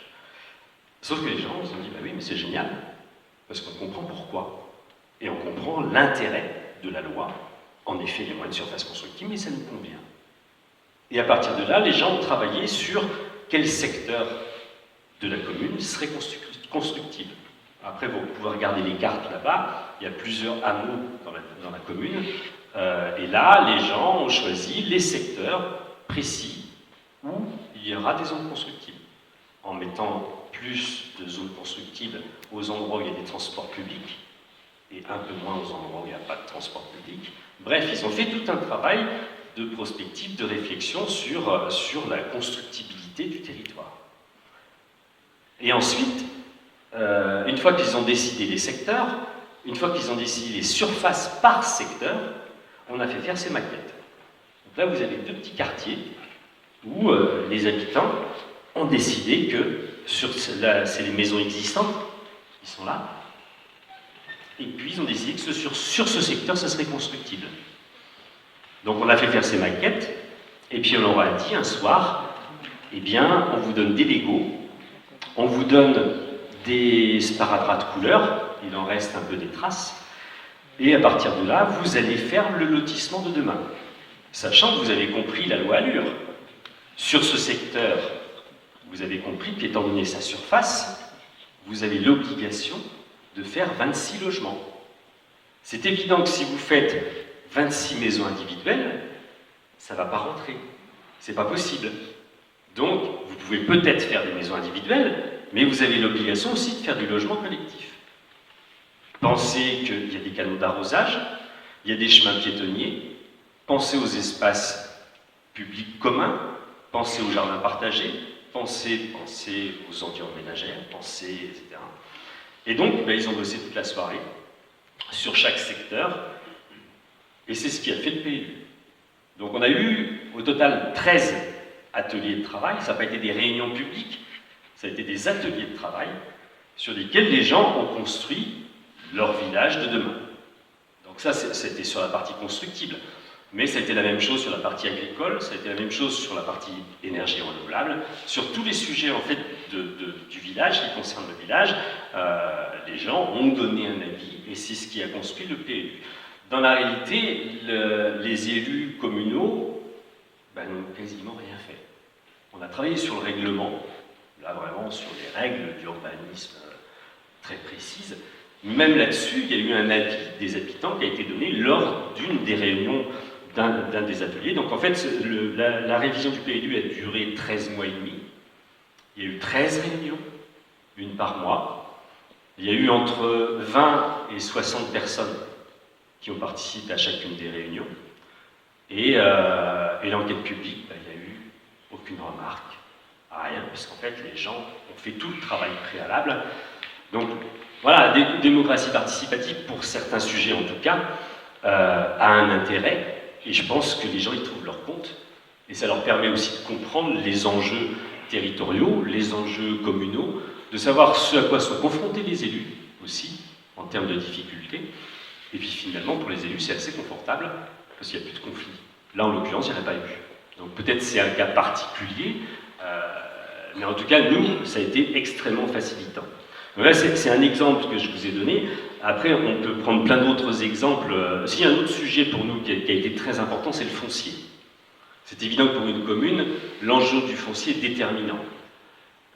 Speaker 4: Sauf que les gens se sont dit, oui, mais c'est génial, parce qu'on comprend pourquoi. Et on comprend l'intérêt de la loi. En effet, il y a moins de surface constructible, mais ça nous convient. Et à partir de là, les gens ont travaillé sur quel secteur de la commune serait constructible. Après, vous pouvez regarder les cartes là-bas, il y a plusieurs hameaux dans la commune, et là, les gens ont choisi les secteurs précis où il y aura des zones constructibles, en mettant plus de zones constructibles aux endroits où il y a des transports publics, et un peu moins aux endroits où il n'y a pas de transport public. Bref, ils ont fait tout un travail de prospective, de réflexion sur la constructibilité du territoire. Et ensuite, une fois qu'ils ont décidé les secteurs, une fois qu'ils ont décidé les surfaces par secteur, on a fait faire ces maquettes. Donc là, vous avez 2 petits quartiers où les habitants ont décidé que, c'est les maisons existantes qui sont là, et puis ils ont décidé que sur ce secteur, ça serait constructible. Donc on a fait faire ces maquettes, et puis on leur a dit un soir, eh bien, on vous donne des Legos, on vous donne des sparadraps de couleurs, il en reste un peu des traces, et à partir de là, vous allez faire le lotissement de demain. Sachant que vous avez compris la loi Allure. Sur ce secteur, vous avez compris qu'étant donné sa surface, vous avez l'obligation de faire 26 logements. C'est évident que si vous faites 26 maisons individuelles, ça ne va pas rentrer. C'est pas possible. Donc, vous pouvez peut-être faire des maisons individuelles, mais vous avez l'obligation aussi de faire du logement collectif. Pensez qu'il y a des canaux d'arrosage, il y a des chemins piétonniers, pensez aux espaces publics communs, pensez aux jardins partagés, pensez aux ordures ménagères, pensez, etc. Et donc, ils ont bossé toute la soirée sur chaque secteur, et c'est ce qui a fait le PLU. Donc on a eu au total 13 ateliers de travail, ça n'a pas été des réunions publiques, ça a été des ateliers de travail sur lesquels les gens ont construit leur village de demain, dans Donc ça, c'était sur la partie constructible. Mais ça a été la même chose sur la partie agricole, ça a été la même chose sur la partie énergie renouvelable, sur tous les sujets en fait du village, qui concernent le village, les gens ont donné un avis et c'est ce qui a construit le PLU. Dans la réalité, les élus communaux n'ont quasiment rien fait. On a travaillé sur le règlement, là vraiment sur les règles d'urbanisme très précises. Même là-dessus, il y a eu un avis des habitants qui a été donné lors d'une des réunions d'un des ateliers. Donc en fait, la révision du PLU a duré 13 mois et demi. Il y a eu 13 réunions, une par mois. Il y a eu entre 20 et 60 personnes qui ont participé à chacune des réunions. Et l'enquête publique, il n'y a eu aucune remarque, rien, parce qu'en fait, les gens ont fait tout le travail préalable. Donc voilà, la démocratie participative, pour certains sujets en tout cas, a un intérêt. Et je pense que les gens y trouvent leur compte. Et ça leur permet aussi de comprendre les enjeux territoriaux, les enjeux communaux, de savoir ce à quoi sont confrontés les élus aussi, en termes de difficultés. Et puis finalement, pour les élus, c'est assez confortable, parce qu'il n'y a plus de conflit. Là, en l'occurrence, il n'y en a pas eu. Donc peut-être c'est un cas particulier, mais en tout cas, nous, ça a été extrêmement facilitant. Donc là, c'est un exemple que je vous ai donné. Après, on peut prendre plein d'autres exemples. S'il y a un autre sujet pour nous qui a été très important, c'est le foncier. C'est évident que pour une commune, l'enjeu du foncier est déterminant.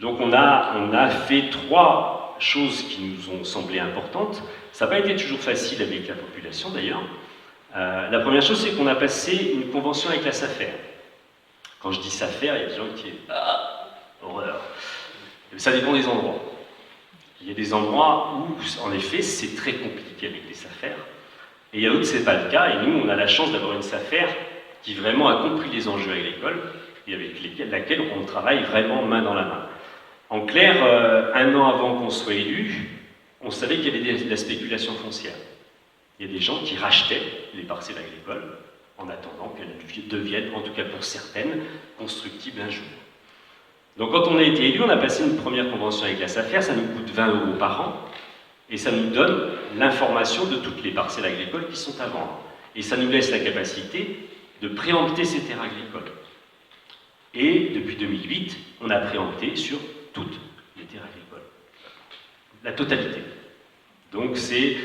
Speaker 4: Donc on a fait 3 choses qui nous ont semblé importantes. Ça n'a pas été toujours facile avec la population d'ailleurs. La première chose, c'est qu'on a passé une convention avec la SAFER. Quand je dis SAFER, il y a des gens qui disent « Ah, horreur !» Ça dépend des endroits. Il y a des endroits où, en effet, c'est très compliqué avec les SAFER, et il y a d'autres où ce n'est pas le cas, et nous, on a la chance d'avoir une SAFER qui vraiment a compris les enjeux agricoles, et avec laquelle on travaille vraiment main dans la main. En clair, 1 an avant qu'on soit élu, on savait qu'il y avait de la spéculation foncière. Il y a des gens qui rachetaient les parcelles agricoles en attendant qu'elles deviennent, en tout cas pour certaines, constructibles un jour. Donc quand on a été élu, on a passé une première convention avec la SAFER, ça nous coûte 20 € par an, et ça nous donne l'information de toutes les parcelles agricoles qui sont à vendre. Et ça nous laisse la capacité de préempter ces terres agricoles. Et depuis 2008, on a préempté sur toutes les terres agricoles. La totalité. Donc c'est...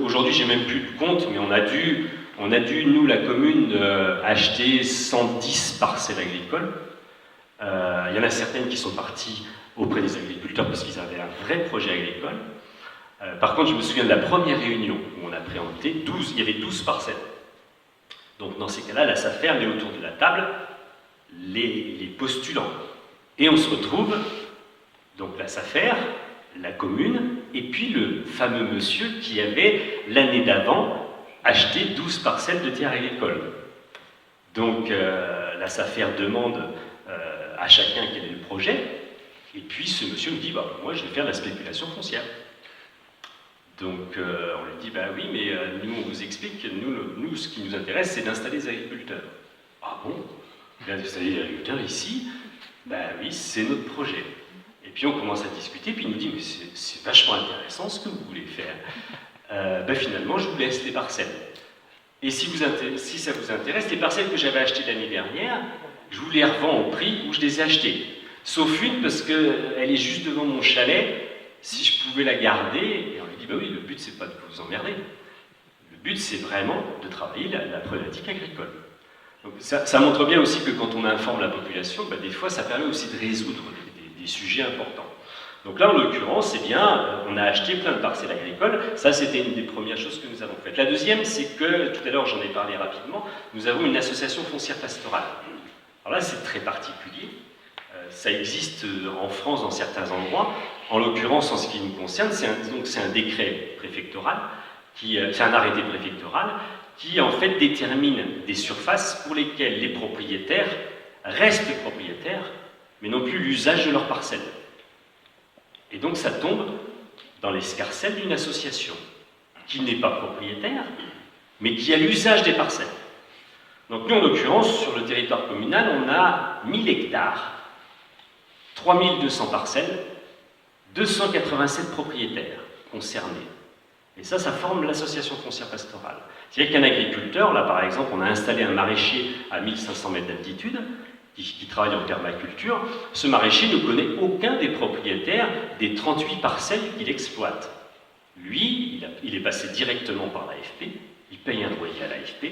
Speaker 4: Aujourd'hui, j'ai même plus de compte, mais on a dû, nous, la commune, acheter 110 parcelles agricoles. Il y en a certaines qui sont parties auprès des agriculteurs parce qu'ils avaient un vrai projet agricole. Par contre, je me souviens de la première réunion où on a préempté, il y avait 12 parcelles. Donc dans ces cas-là, la SAFER met autour de la table les postulants. Et on se retrouve, donc la SAFER, la commune, et puis le fameux monsieur qui avait, l'année d'avant, acheté 12 parcelles de terres agricoles. Donc la SAFER demande à chacun quel est le projet, et puis ce monsieur me dit, moi je vais faire de la spéculation foncière. Donc on lui dit, oui, mais nous on vous explique, nous ce qui nous intéresse c'est d'installer des agriculteurs. Ah bon? D'installer des agriculteurs ici? Oui, c'est notre projet. Et puis on commence à discuter, puis il nous dit, mais c'est vachement intéressant ce que vous voulez faire. Finalement, je vous laisse les parcelles. Et si ça vous intéresse, les parcelles que j'avais achetées l'année dernière, je vous les revends au prix où je les ai achetées. Sauf une, parce qu'elle est juste devant mon chalet, si je pouvais la garder, et on lui dit, oui, le but c'est pas de vous emmerder. Le but c'est vraiment de travailler la problématique agricole. Donc ça montre bien aussi que quand on informe la population, des fois ça permet aussi de résoudre des sujets importants. Donc là, en l'occurrence, on a acheté plein de parcelles agricoles. Ça, c'était une des premières choses que nous avons faites. La deuxième, c'est que, tout à l'heure, j'en ai parlé rapidement, nous avons une association foncière pastorale. Alors là, c'est très particulier. Ça existe en France dans certains endroits. En l'occurrence, en ce qui nous concerne, c'est un décret préfectoral, c'est un arrêté préfectoral qui, en fait, détermine des surfaces pour lesquelles les propriétaires restent propriétaires, mais non plus l'usage de leurs parcelles. Et donc ça tombe dans l'escarcelle d'une association qui n'est pas propriétaire, mais qui a l'usage des parcelles. Donc nous, en l'occurrence, sur le territoire communal, on a 1000 hectares, 3200 parcelles, 287 propriétaires concernés. Et ça forme l'association foncière pastorale. C'est-à-dire qu'un agriculteur, là par exemple, on a installé un maraîcher à 1500 mètres d'altitude, qui travaille en permaculture. Ce maraîcher ne connaît aucun des propriétaires des 38 parcelles qu'il exploite. Lui, il est passé directement par l'AFP, il paye un loyer à l'AFP,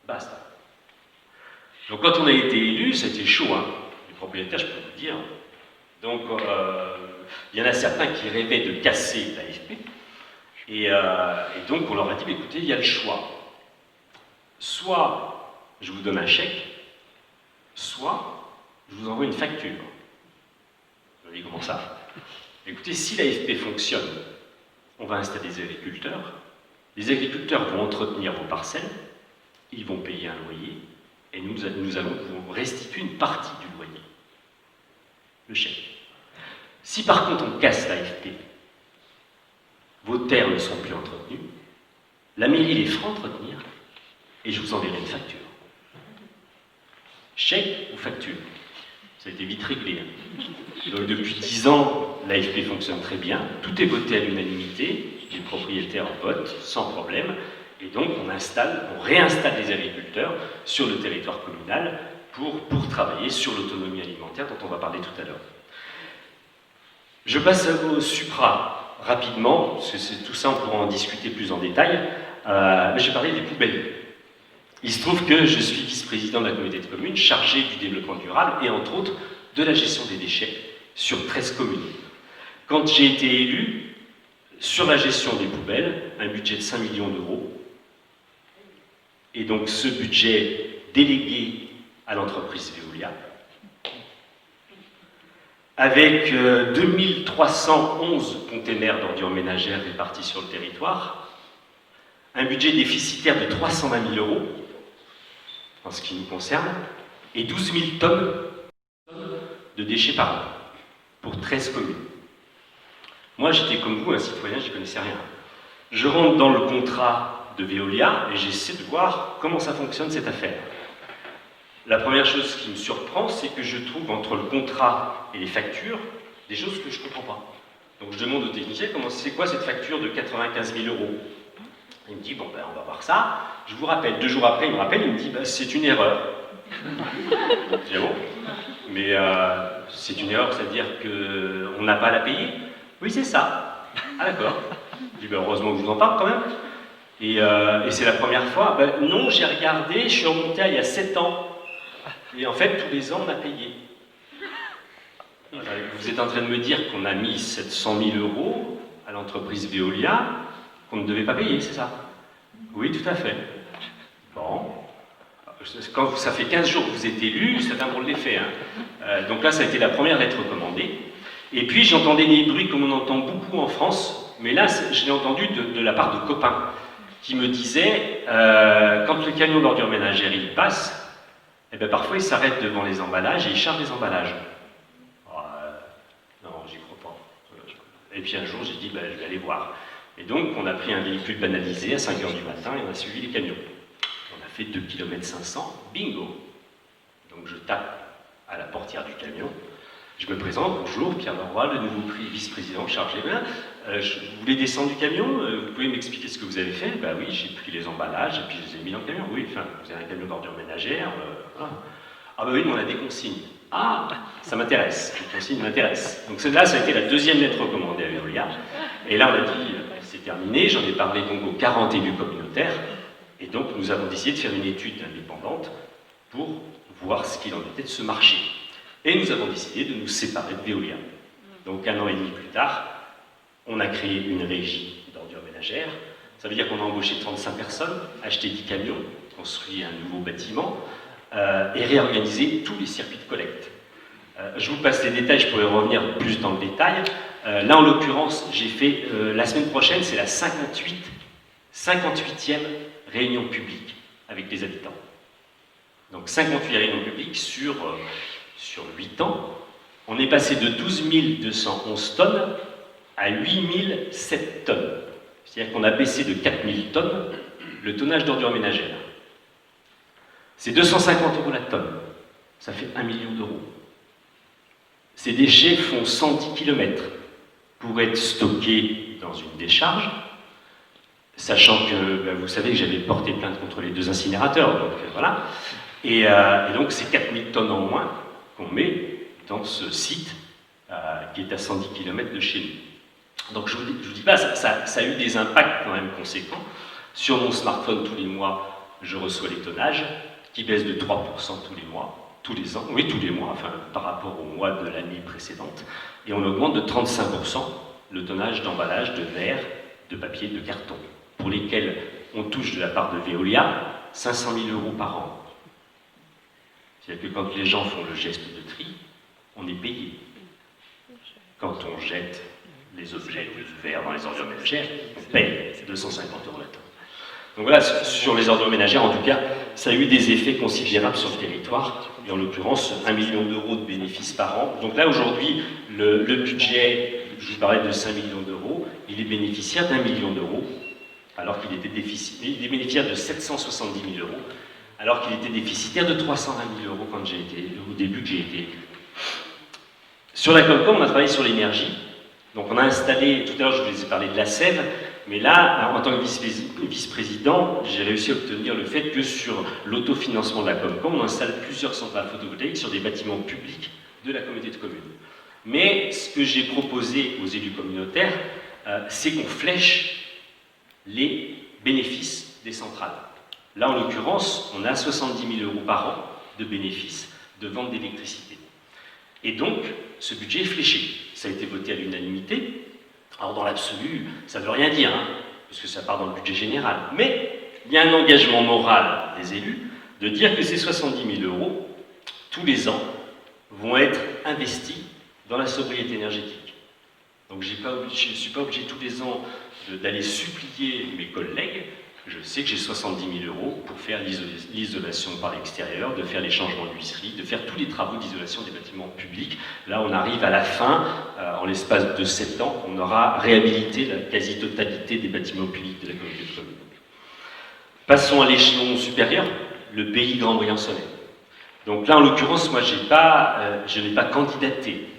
Speaker 4: basta. Donc quand on a été élu, c'était chaud, hein. Les propriétaires, je peux vous dire. Donc il y en a certains qui rêvaient de casser l'AFP, et donc on leur a dit, écoutez, il y a le choix. Soit je vous donne un chèque, soit je vous envoie une facture. Je leur ai dit, comment ça? Écoutez, si l'AFP fonctionne, on va installer des agriculteurs. Les agriculteurs vont entretenir vos parcelles, ils vont payer un loyer, et nous allons vous restituer une partie du loyer, le chèque. Si par contre on casse l'AFP, vos terres ne sont plus entretenues, la mairie les fera entretenir, et je vous enverrai une facture. Chèque ou facture? Ça a été vite réglé. Donc depuis 10 ans, l'AFP fonctionne très bien, tout est voté à l'unanimité, les propriétaires votent sans problème, et donc on réinstalle les agriculteurs sur le territoire communal pour travailler sur l'autonomie alimentaire dont on va parler tout à l'heure. Je passe au supra rapidement, parce que c'est tout ça, on pourra en discuter plus en détail, mais je vais parler des poubelles. Il se trouve que je suis vice-président de la communauté de communes, chargé du développement durable et entre autres de la gestion des déchets sur 13 communes. Quand j'ai été élu, sur la gestion des poubelles, un budget de 5 millions d'euros, et donc ce budget délégué à l'entreprise Veolia, avec 2311 containers d'ordures ménagères répartis sur le territoire, un budget déficitaire de 320 000 euros, en ce qui nous concerne, et 12 000 tonnes de déchets par an, pour 13 communes. Moi, j'étais comme vous, un citoyen, je ne connaissais rien. Je rentre dans le contrat de Veolia et j'essaie de voir comment ça fonctionne cette affaire. La première chose qui me surprend, c'est que je trouve entre le contrat et les factures des choses que je ne comprends pas. Donc je demande au technicien, c'est quoi cette facture de 95 000 euros? Il me dit, bon ben on va voir ça. Je vous rappelle, 2 jours après, il me rappelle, il me dit, c'est une erreur. Je dis, ah bon? Mais c'est une erreur, c'est-à-dire qu'on n'a pas à la payer? Oui, c'est ça. Ah d'accord. Je dis, ben, heureusement que je vous en parle quand même. Et c'est la première fois. Ben, non, j'ai regardé, je suis remonté à il y a 7 ans. Et en fait, tous les ans, on a payé. Vous êtes en train de me dire qu'on a mis 700 000 euros à l'entreprise Veolia, qu'on ne devait pas payer, c'est ça? Oui, tout à fait. Bon. Quand ça fait 15 jours que vous êtes élu, ça fait un drôle d'effet. Hein. Donc là, ça a été la première lettre recommandée. Et puis, j'entendais des bruits comme on entend beaucoup en France, mais là, je l'ai entendu de la part de copains qui me disaient, quand le camion d'ordures ménagères il passe, eh bien, parfois il s'arrête devant les emballages et il charge les emballages. Non, j'y crois pas. Et puis un jour, j'ai dit, je vais aller voir. Et donc, on a pris un véhicule banalisé à 5 h du matin et on a suivi les camions. On a fait 2 km 500, bingo. Donc je tape à la portière du camion. Je me présente, bonjour, Pierre Leroy, le nouveau vice-président chargé. Vous voulez descendre du camion? Vous pouvez m'expliquer ce que vous avez fait? Oui, j'ai pris les emballages et puis je les ai mis dans le camion. Oui, enfin, vous avez un camion d'ordures ménagères. Voilà. Ah oui, mais on a des consignes. Ah, ça m'intéresse, les consignes m'intéressent. Donc là, ça a été la deuxième lettre recommandée à Veolia. Et là, on a dit, c'est terminé, j'en ai parlé donc aux 40 élus communautaires. Et donc, nous avons décidé de faire une étude indépendante pour voir ce qu'il en était de ce marché. Et nous avons décidé de nous séparer de Veolia. Donc 1 an et demi plus tard, on a créé une régie d'ordures ménagères. Ça veut dire qu'on a embauché 35 personnes, acheté 10 camions, construit un nouveau bâtiment et réorganisé tous les circuits de collecte. Je vous passe les détails, je pourrais revenir plus dans le détail. Là, en l'occurrence, j'ai fait, la semaine prochaine, c'est la 58e réunion publique avec les habitants. Donc 58 réunions publiques sur 8 ans. On est passé de 12 211 tonnes à 8 007 tonnes. C'est-à-dire qu'on a baissé de 4 000 tonnes le tonnage d'ordures ménagères. C'est 250 € la tonne. Ça fait 1 million d'euros. Ces déchets font 110 km pour être stockés dans une décharge. sachant que vous savez que j'avais porté plainte contre les 2 incinérateurs, donc voilà. Et donc c'est 4000 tonnes en moins qu'on met dans ce site qui est à 110 km de chez nous. Donc je vous dis pas, ça a eu des impacts quand même conséquents. Sur mon smartphone, tous les mois, je reçois les tonnages qui baissent de 3% tous les mois, tous les ans, oui tous les mois, enfin par rapport au mois de l'année précédente, et on augmente de 35% le tonnage d'emballage de verre, de papier, de carton, pour lesquels on touche de la part de Veolia 500 000 € par an. C'est-à-dire que quand les gens font le geste de tri, on est payé. Quand on jette les objets de verre dans les ordures ménagères, on paye 250 € la tonne. Donc voilà, sur les ordures ménagères, en tout cas, ça a eu des effets considérables sur le territoire, et en l'occurrence, 1 million d'euros de bénéfices par an. Donc là, aujourd'hui, le budget, je vous parlais de 5 millions d'euros, il est bénéficiaire d'1 million d'euros, alors qu'il était déficitaire, il est bénéficiaire de 770 000 €, alors qu'il était déficitaire de 320 000 € quand j'ai été, au début que j'ai été élu. Sur la Comcom, on a travaillé sur l'énergie. Donc on a installé, tout à l'heure je vous ai parlé de la sève, mais là, en tant que vice-président, j'ai réussi à obtenir le fait que sur l'autofinancement de la Comcom, on installe plusieurs centrales photovoltaïques sur des bâtiments publics de la communauté de communes. Mais ce que j'ai proposé aux élus communautaires, c'est qu'on flèche les bénéfices des centrales. Là, en l'occurrence, on a 70 000 € par an de bénéfices de vente d'électricité. Et donc, ce budget est fléché. Ça a été voté à l'unanimité. Alors, dans l'absolu, ça ne veut rien dire, hein, parce que ça part dans le budget général. Mais il y a un engagement moral des élus de dire que ces 70 000 €, tous les ans, vont être investis dans la sobriété énergétique. Donc, je ne suis pas obligé tous les ans d'aller supplier mes collègues. Je sais que j'ai 70 000 € pour faire l'isolation par l'extérieur, de faire les changements d'huisserie, de faire tous les travaux d'isolation des bâtiments publics. Là, on arrive à la fin, en l'espace de 7 ans, on aura réhabilité la quasi-totalité des bâtiments publics de la communauté de communes. Passons à l'échelon supérieur, le pays Grand-Briançonnais. Donc là, en l'occurrence, moi, je n'ai pas candidaté.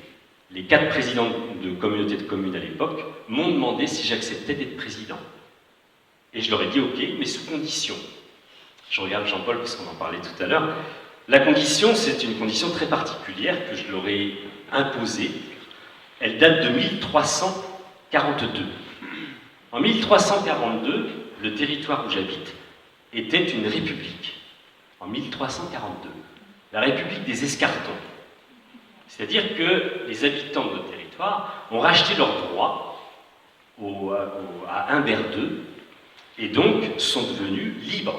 Speaker 4: Les 4 présidents de communautés de communes à l'époque m'ont demandé si j'acceptais d'être président. Et je leur ai dit ok, mais sous condition. Je regarde Jean-Paul parce qu'on en parlait tout à l'heure. La condition, c'est une condition très particulière que je leur ai imposée. Elle date de 1342. En 1342, le territoire où j'habite était une république. En 1342. La république des Escartons. C'est-à-dire que les habitants de notre territoire ont racheté leurs droits à Humbert II, et donc sont devenus libres.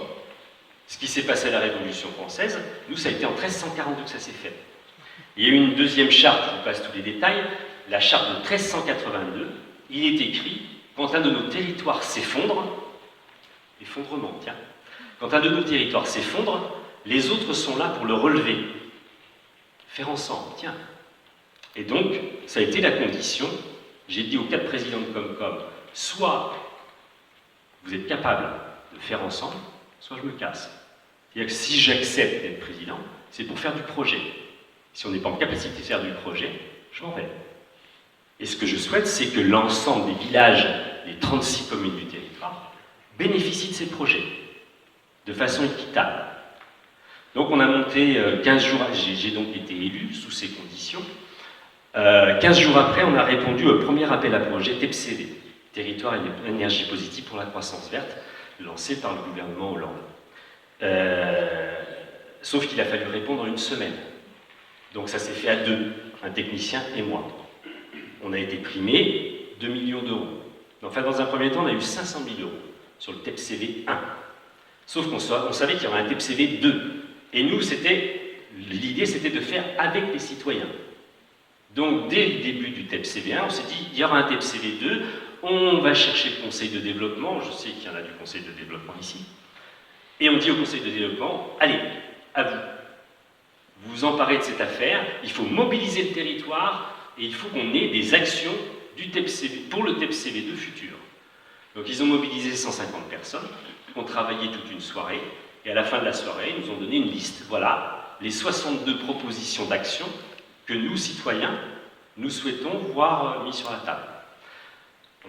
Speaker 4: Ce qui s'est passé à la Révolution française, nous, ça a été en 1342 que ça s'est fait. Il y a eu une deuxième charte, je vous passe tous les détails, la charte de 1382, il est écrit, quand un de nos territoires s'effondre, effondrement, tiens, quand un de nos territoires s'effondre, les autres sont là pour le relever. Faire ensemble, tiens. Et donc, ça a été la condition, j'ai dit aux 4 présidents de Comcom, soit vous êtes capable de faire ensemble, soit je me casse. C'est-à-dire que si j'accepte d'être président, c'est pour faire du projet. Si on n'est pas en capacité de faire du projet, je m'en vais. Et ce que je souhaite, c'est que l'ensemble des villages, les 36 communes du territoire, bénéficient de ces projets, de façon équitable. Donc on a monté 15 jours, j'ai donc été élu sous ces conditions. 15 jours après, on a répondu au premier appel à projet TEPCV. Territoire et énergie positive pour la croissance verte, lancé par le gouvernement Hollande. Sauf qu'il a fallu répondre en 1 semaine. Donc ça s'est fait à 2, un technicien et moi. On a été primé 2 millions d'euros. Enfin, dans un premier temps, on a eu 500 000 € sur le TEPCV 1. Sauf qu'on savait qu'il y aurait un TEPCV 2. Et nous, l'idée, c'était de faire avec les citoyens. Donc, dès le début du TEPCV 1, on s'est dit, il y aura un TEPCV 2, on va chercher le conseil de développement, je sais qu'il y en a du conseil de développement ici, et on dit au conseil de développement, allez, à vous, vous vous emparez de cette affaire, il faut mobiliser le territoire, et il faut qu'on ait des actions pour le TEPCV2 futur. Donc ils ont mobilisé 150 personnes, ont travaillé toute une soirée, et à la fin de la soirée, ils nous ont donné une liste. Voilà les 62 propositions d'action que nous, citoyens, nous souhaitons voir mis sur la table.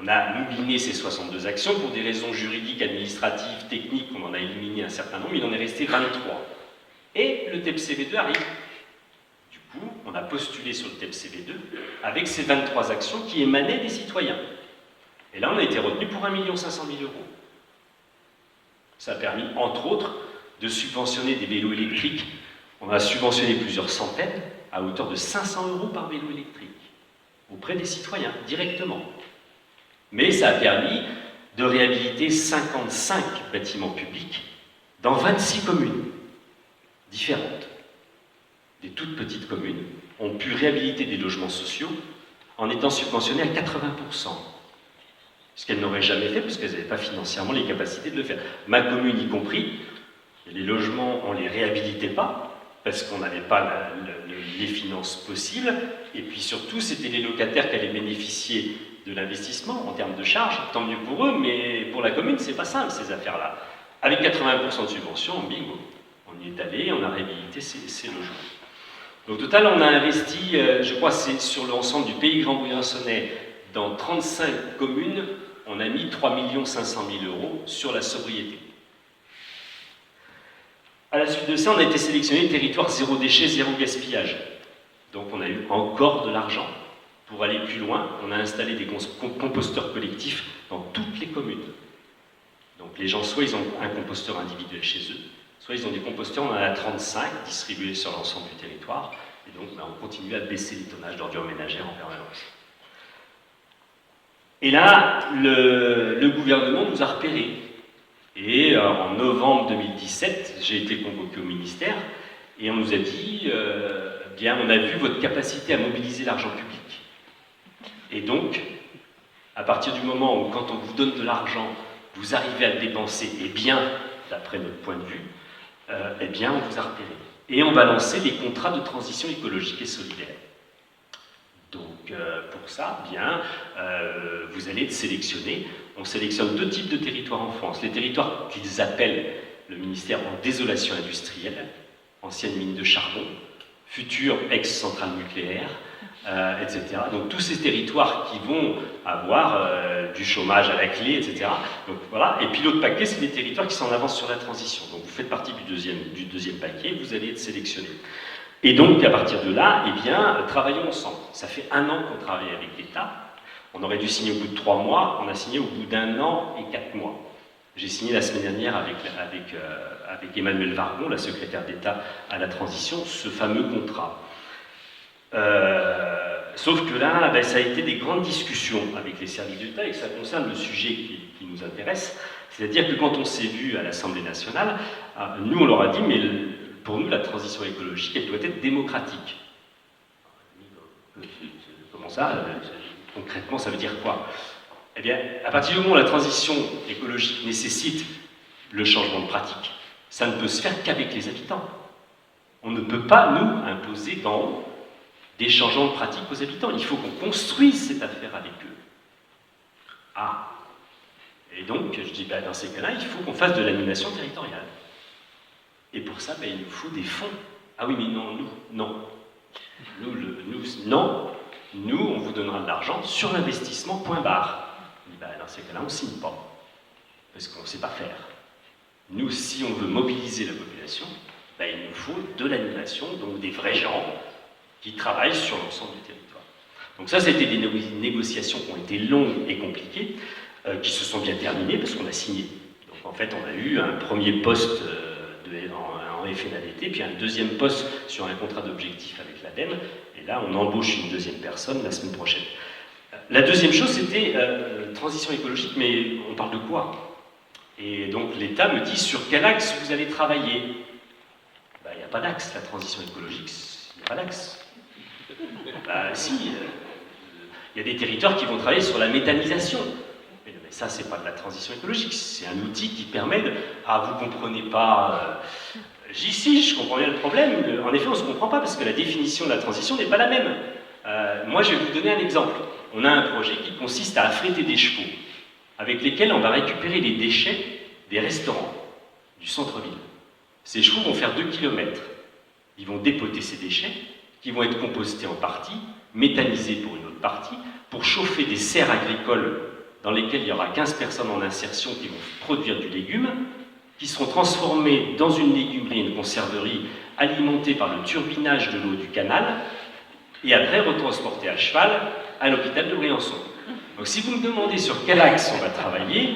Speaker 5: On a mouliné ces 62 actions pour des raisons juridiques, administratives, techniques, on en a éliminé un certain nombre, il en est resté 23. Et le TEPCV2 arrive. Du coup, on a postulé sur le TEPCV2 avec ces 23 actions qui émanaient des citoyens. Et là, on a été retenu pour 1 500 000 €. Ça a permis, entre autres, de subventionner des vélos électriques. On a subventionné plusieurs centaines, à hauteur de 500 € par vélo électrique, auprès des citoyens, directement. Mais ça a permis de réhabiliter 55 bâtiments publics dans 26 communes différentes. Des toutes petites communes ont pu réhabiliter des logements sociaux en étant subventionnés à 80%. Ce qu'elles n'auraient jamais fait parce qu'elles n'avaient pas financièrement les capacités de le faire. Ma commune y compris, les logements, on ne les réhabilitait pas parce qu'on n'avait pas les finances possibles, et puis surtout, c'était les locataires qui allaient bénéficier de l'investissement en termes de charges, tant mieux pour eux, mais pour la commune, c'est pas simple ces affaires-là. Avec 80% de subvention, bingo, on y est allé, on a réhabilité ces logements. Donc, au total, on a investi, je crois, c'est sur l'ensemble du pays grand-briançonnais, dans 35 communes, on a mis 3 500 000 € sur la sobriété. À la suite de ça, on a été sélectionné territoire zéro déchet, zéro gaspillage. Donc on a eu encore de l'argent. Pour aller plus loin, on a installé des composteurs collectifs dans toutes les communes. Donc les gens, soit ils ont un composteur individuel chez eux, soit ils ont des composteurs, on en a 35 distribués sur l'ensemble du territoire, et donc on continue à baisser les tonnages d'ordures ménagères en permanence. Et là, le gouvernement nous a repérés. Et en novembre 2017, j'ai été convoqué au ministère, et on nous a dit, bien, on a vu votre capacité à mobiliser l'argent public. Et donc, à partir du moment où, quand on vous donne de l'argent, vous arrivez à le dépenser, et bien, d'après notre point de vue, eh bien, on vous a repéré. Et on va lancer les contrats de transition écologique et solidaire. Donc, pour ça, bien, vous allez être sélectionné. On sélectionne 2 types de territoires en France. Les territoires qu'ils appellent, le ministère, en désolation industrielle, ancienne mine de charbon, future ex-centrale nucléaire, etc. Donc tous ces territoires qui vont avoir du chômage à la clé, etc. Donc voilà. Et puis l'autre paquet, c'est des territoires qui sont en avance sur la transition. Donc vous faites partie du deuxième paquet, vous allez être sélectionné. Et donc à partir de là, eh bien, travaillons ensemble. Ça fait 1 an qu'on travaille avec l'État. On aurait dû signer au bout de 3 mois, on a signé au bout d'1 an et 4 mois. J'ai signé la semaine dernière avec Emmanuel Vargon, la secrétaire d'État à la transition, ce fameux contrat. Sauf que là, ben, ça a été des grandes discussions avec les services d'État et que ça concerne le sujet qui nous intéresse. C'est-à-dire que quand on s'est vu à l'Assemblée nationale, nous on leur a dit, mais pour nous la transition écologique, elle doit être démocratique. Comment ça concrètement, ça veut dire quoi? Eh bien, à partir du moment où la transition écologique nécessite le changement de pratique, ça ne peut se faire qu'avec les habitants. On ne peut pas, nous, imposer d'en haut des changements de pratique aux habitants. Il faut qu'on construise cette affaire avec eux. Ah. Et donc, je dis, ben, dans ces cas-là, il faut qu'on fasse de l'animation territoriale. Et pour ça, ben, il nous faut des fonds. Ah oui, mais non, nous, non. Non. Nous, on vous donnera de l'argent sur l'investissement, point barre. Ben, dans ces cas-là, on ne signe pas. Parce qu'on ne sait pas faire. Nous, si on veut mobiliser la population, ben, il nous faut de l'animation, donc des vrais gens qui travaillent sur l'ensemble du territoire. Donc ça, c'était des négociations qui ont été longues et compliquées, qui se sont bien terminées parce qu'on a signé. Donc en fait, on a eu un premier poste en FNADT, puis un deuxième poste sur un contrat d'objectif avec l'ADEME, et là, on embauche une deuxième personne la semaine prochaine. La deuxième chose, c'était transition écologique, mais on parle de quoi? Et donc l'État me dit, sur quel axe vous allez travailler? Ben, il n'y a pas d'axe, la transition écologique, il n'y a pas d'axe. Ben, si, il y a des territoires qui vont travailler sur la méthanisation. Mais ça, c'est pas de la transition écologique, c'est un outil qui permet de... Ah, vous comprenez pas... Si, je comprends bien le problème. En effet, on ne se comprend pas parce que la définition de la transition n'est pas la même. Moi, je vais vous donner un exemple. On a un projet qui consiste à affréter des chevaux avec lesquels on va récupérer les déchets des restaurants du centre-ville. Ces chevaux vont faire 2 km. Ils vont dépoter ces déchets qui vont être compostés en partie, méthanisés pour une autre partie, pour chauffer des serres agricoles dans lesquels il y aura 15 personnes en insertion qui vont produire du légume, qui seront transformés dans une légumerie et une conserverie alimentée par le turbinage de l'eau du canal, et après retransportés à cheval à l'hôpital de Briançon. Donc si vous me demandez sur quel axe on va travailler,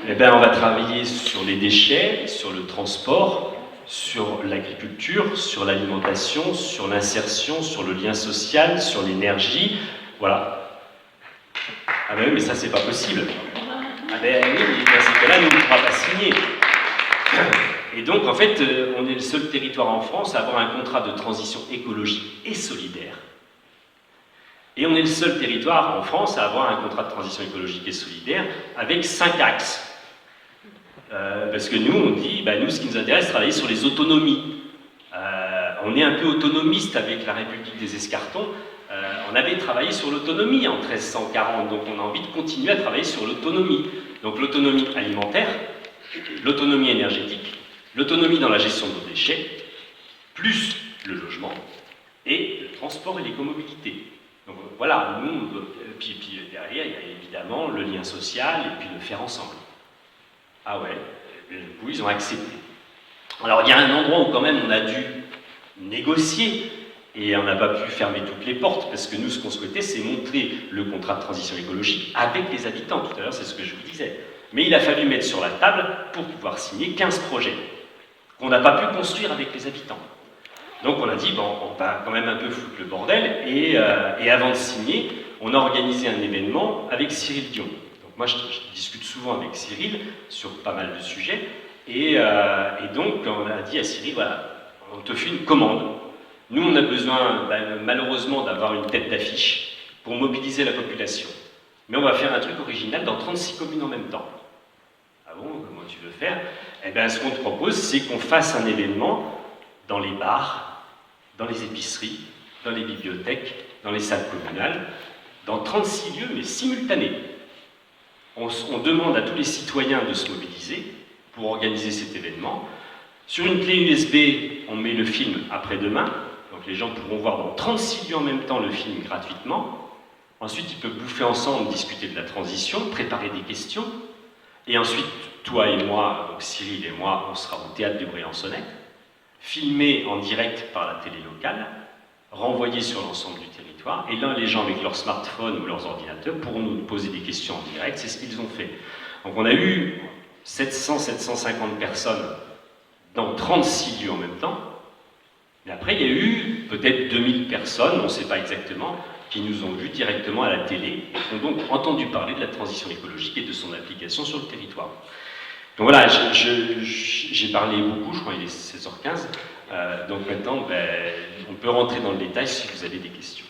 Speaker 5: eh bien, on va travailler sur les déchets, sur le transport, sur l'agriculture, sur l'alimentation, sur l'insertion, sur le lien social, sur l'énergie, voilà. Ah ben oui, mais ça c'est pas possible. Ah ben oui, dans ces cas-là, nous ne pourrons pas signer. Et donc, en fait, on est le seul territoire en France à avoir un contrat de transition écologique et solidaire. Et on est le seul territoire en France à avoir un contrat de transition écologique et solidaire avec 5 axes. Parce que nous, on dit, bah, nous, ce qui nous intéresse, c'est travailler sur les autonomies. On est un peu autonomiste avec la République des Escartons. On avait travaillé sur l'autonomie en 1340, donc on a envie de continuer à travailler sur l'autonomie. Donc l'autonomie alimentaire, l'autonomie énergétique, l'autonomie dans la gestion de nos déchets, plus le logement, et le transport et l'écomobilité. Donc voilà, nous, puis derrière, il y a évidemment le lien social et puis le faire ensemble. Ah ouais, du coup, ils ont accepté. Alors il y a un endroit où quand même on a dû négocier, et on n'a pas pu fermer toutes les portes, parce que nous, ce qu'on souhaitait, c'est montrer le contrat de transition écologique avec les habitants. Tout à l'heure, c'est ce que je vous disais. Mais il a fallu mettre sur la table pour pouvoir signer 15 projets qu'on n'a pas pu construire avec les habitants. Donc on a dit, bon, on va quand même un peu foutre le bordel, et avant de signer, on a organisé un événement avec Cyril Dion. Donc moi, je discute souvent avec Cyril sur pas mal de sujets, et donc on a dit à Cyril, voilà, on te fait une commande. Nous, on a besoin, malheureusement, d'avoir une tête d'affiche pour mobiliser la population. Mais on va faire un truc original dans 36 communes en même temps. Ah bon, comment tu veux faire? Eh bien, ce qu'on te propose, c'est qu'on fasse un événement dans les bars, dans les épiceries, dans les bibliothèques, dans les salles communales, dans 36 lieux, mais simultanés. On demande à tous les citoyens de se mobiliser pour organiser cet événement. Sur une clé USB, on met le film après-demain, donc les gens pourront voir dans 36 lieux en même temps le film gratuitement. Ensuite, ils peuvent bouffer ensemble, discuter de la transition, préparer des questions. Et ensuite, toi et moi, donc Cyril et moi, on sera au théâtre du Briançonnais, filmé en direct par la télé locale, renvoyé sur l'ensemble du territoire. Et là, les gens avec leur smartphone ou leurs ordinateurs pourront nous poser des questions en direct. C'est ce qu'ils ont fait. Donc on a eu 700-750 personnes dans 36 lieux en même temps. Mais après, il y a eu peut-être 2000 personnes, on ne sait pas exactement, qui nous ont vus directement à la télé et qui ont donc entendu parler de la transition écologique et de son application sur le territoire. Donc voilà, j'ai parlé beaucoup, je crois qu'il est 16h15. Donc maintenant, on peut rentrer dans le détail si vous avez des questions.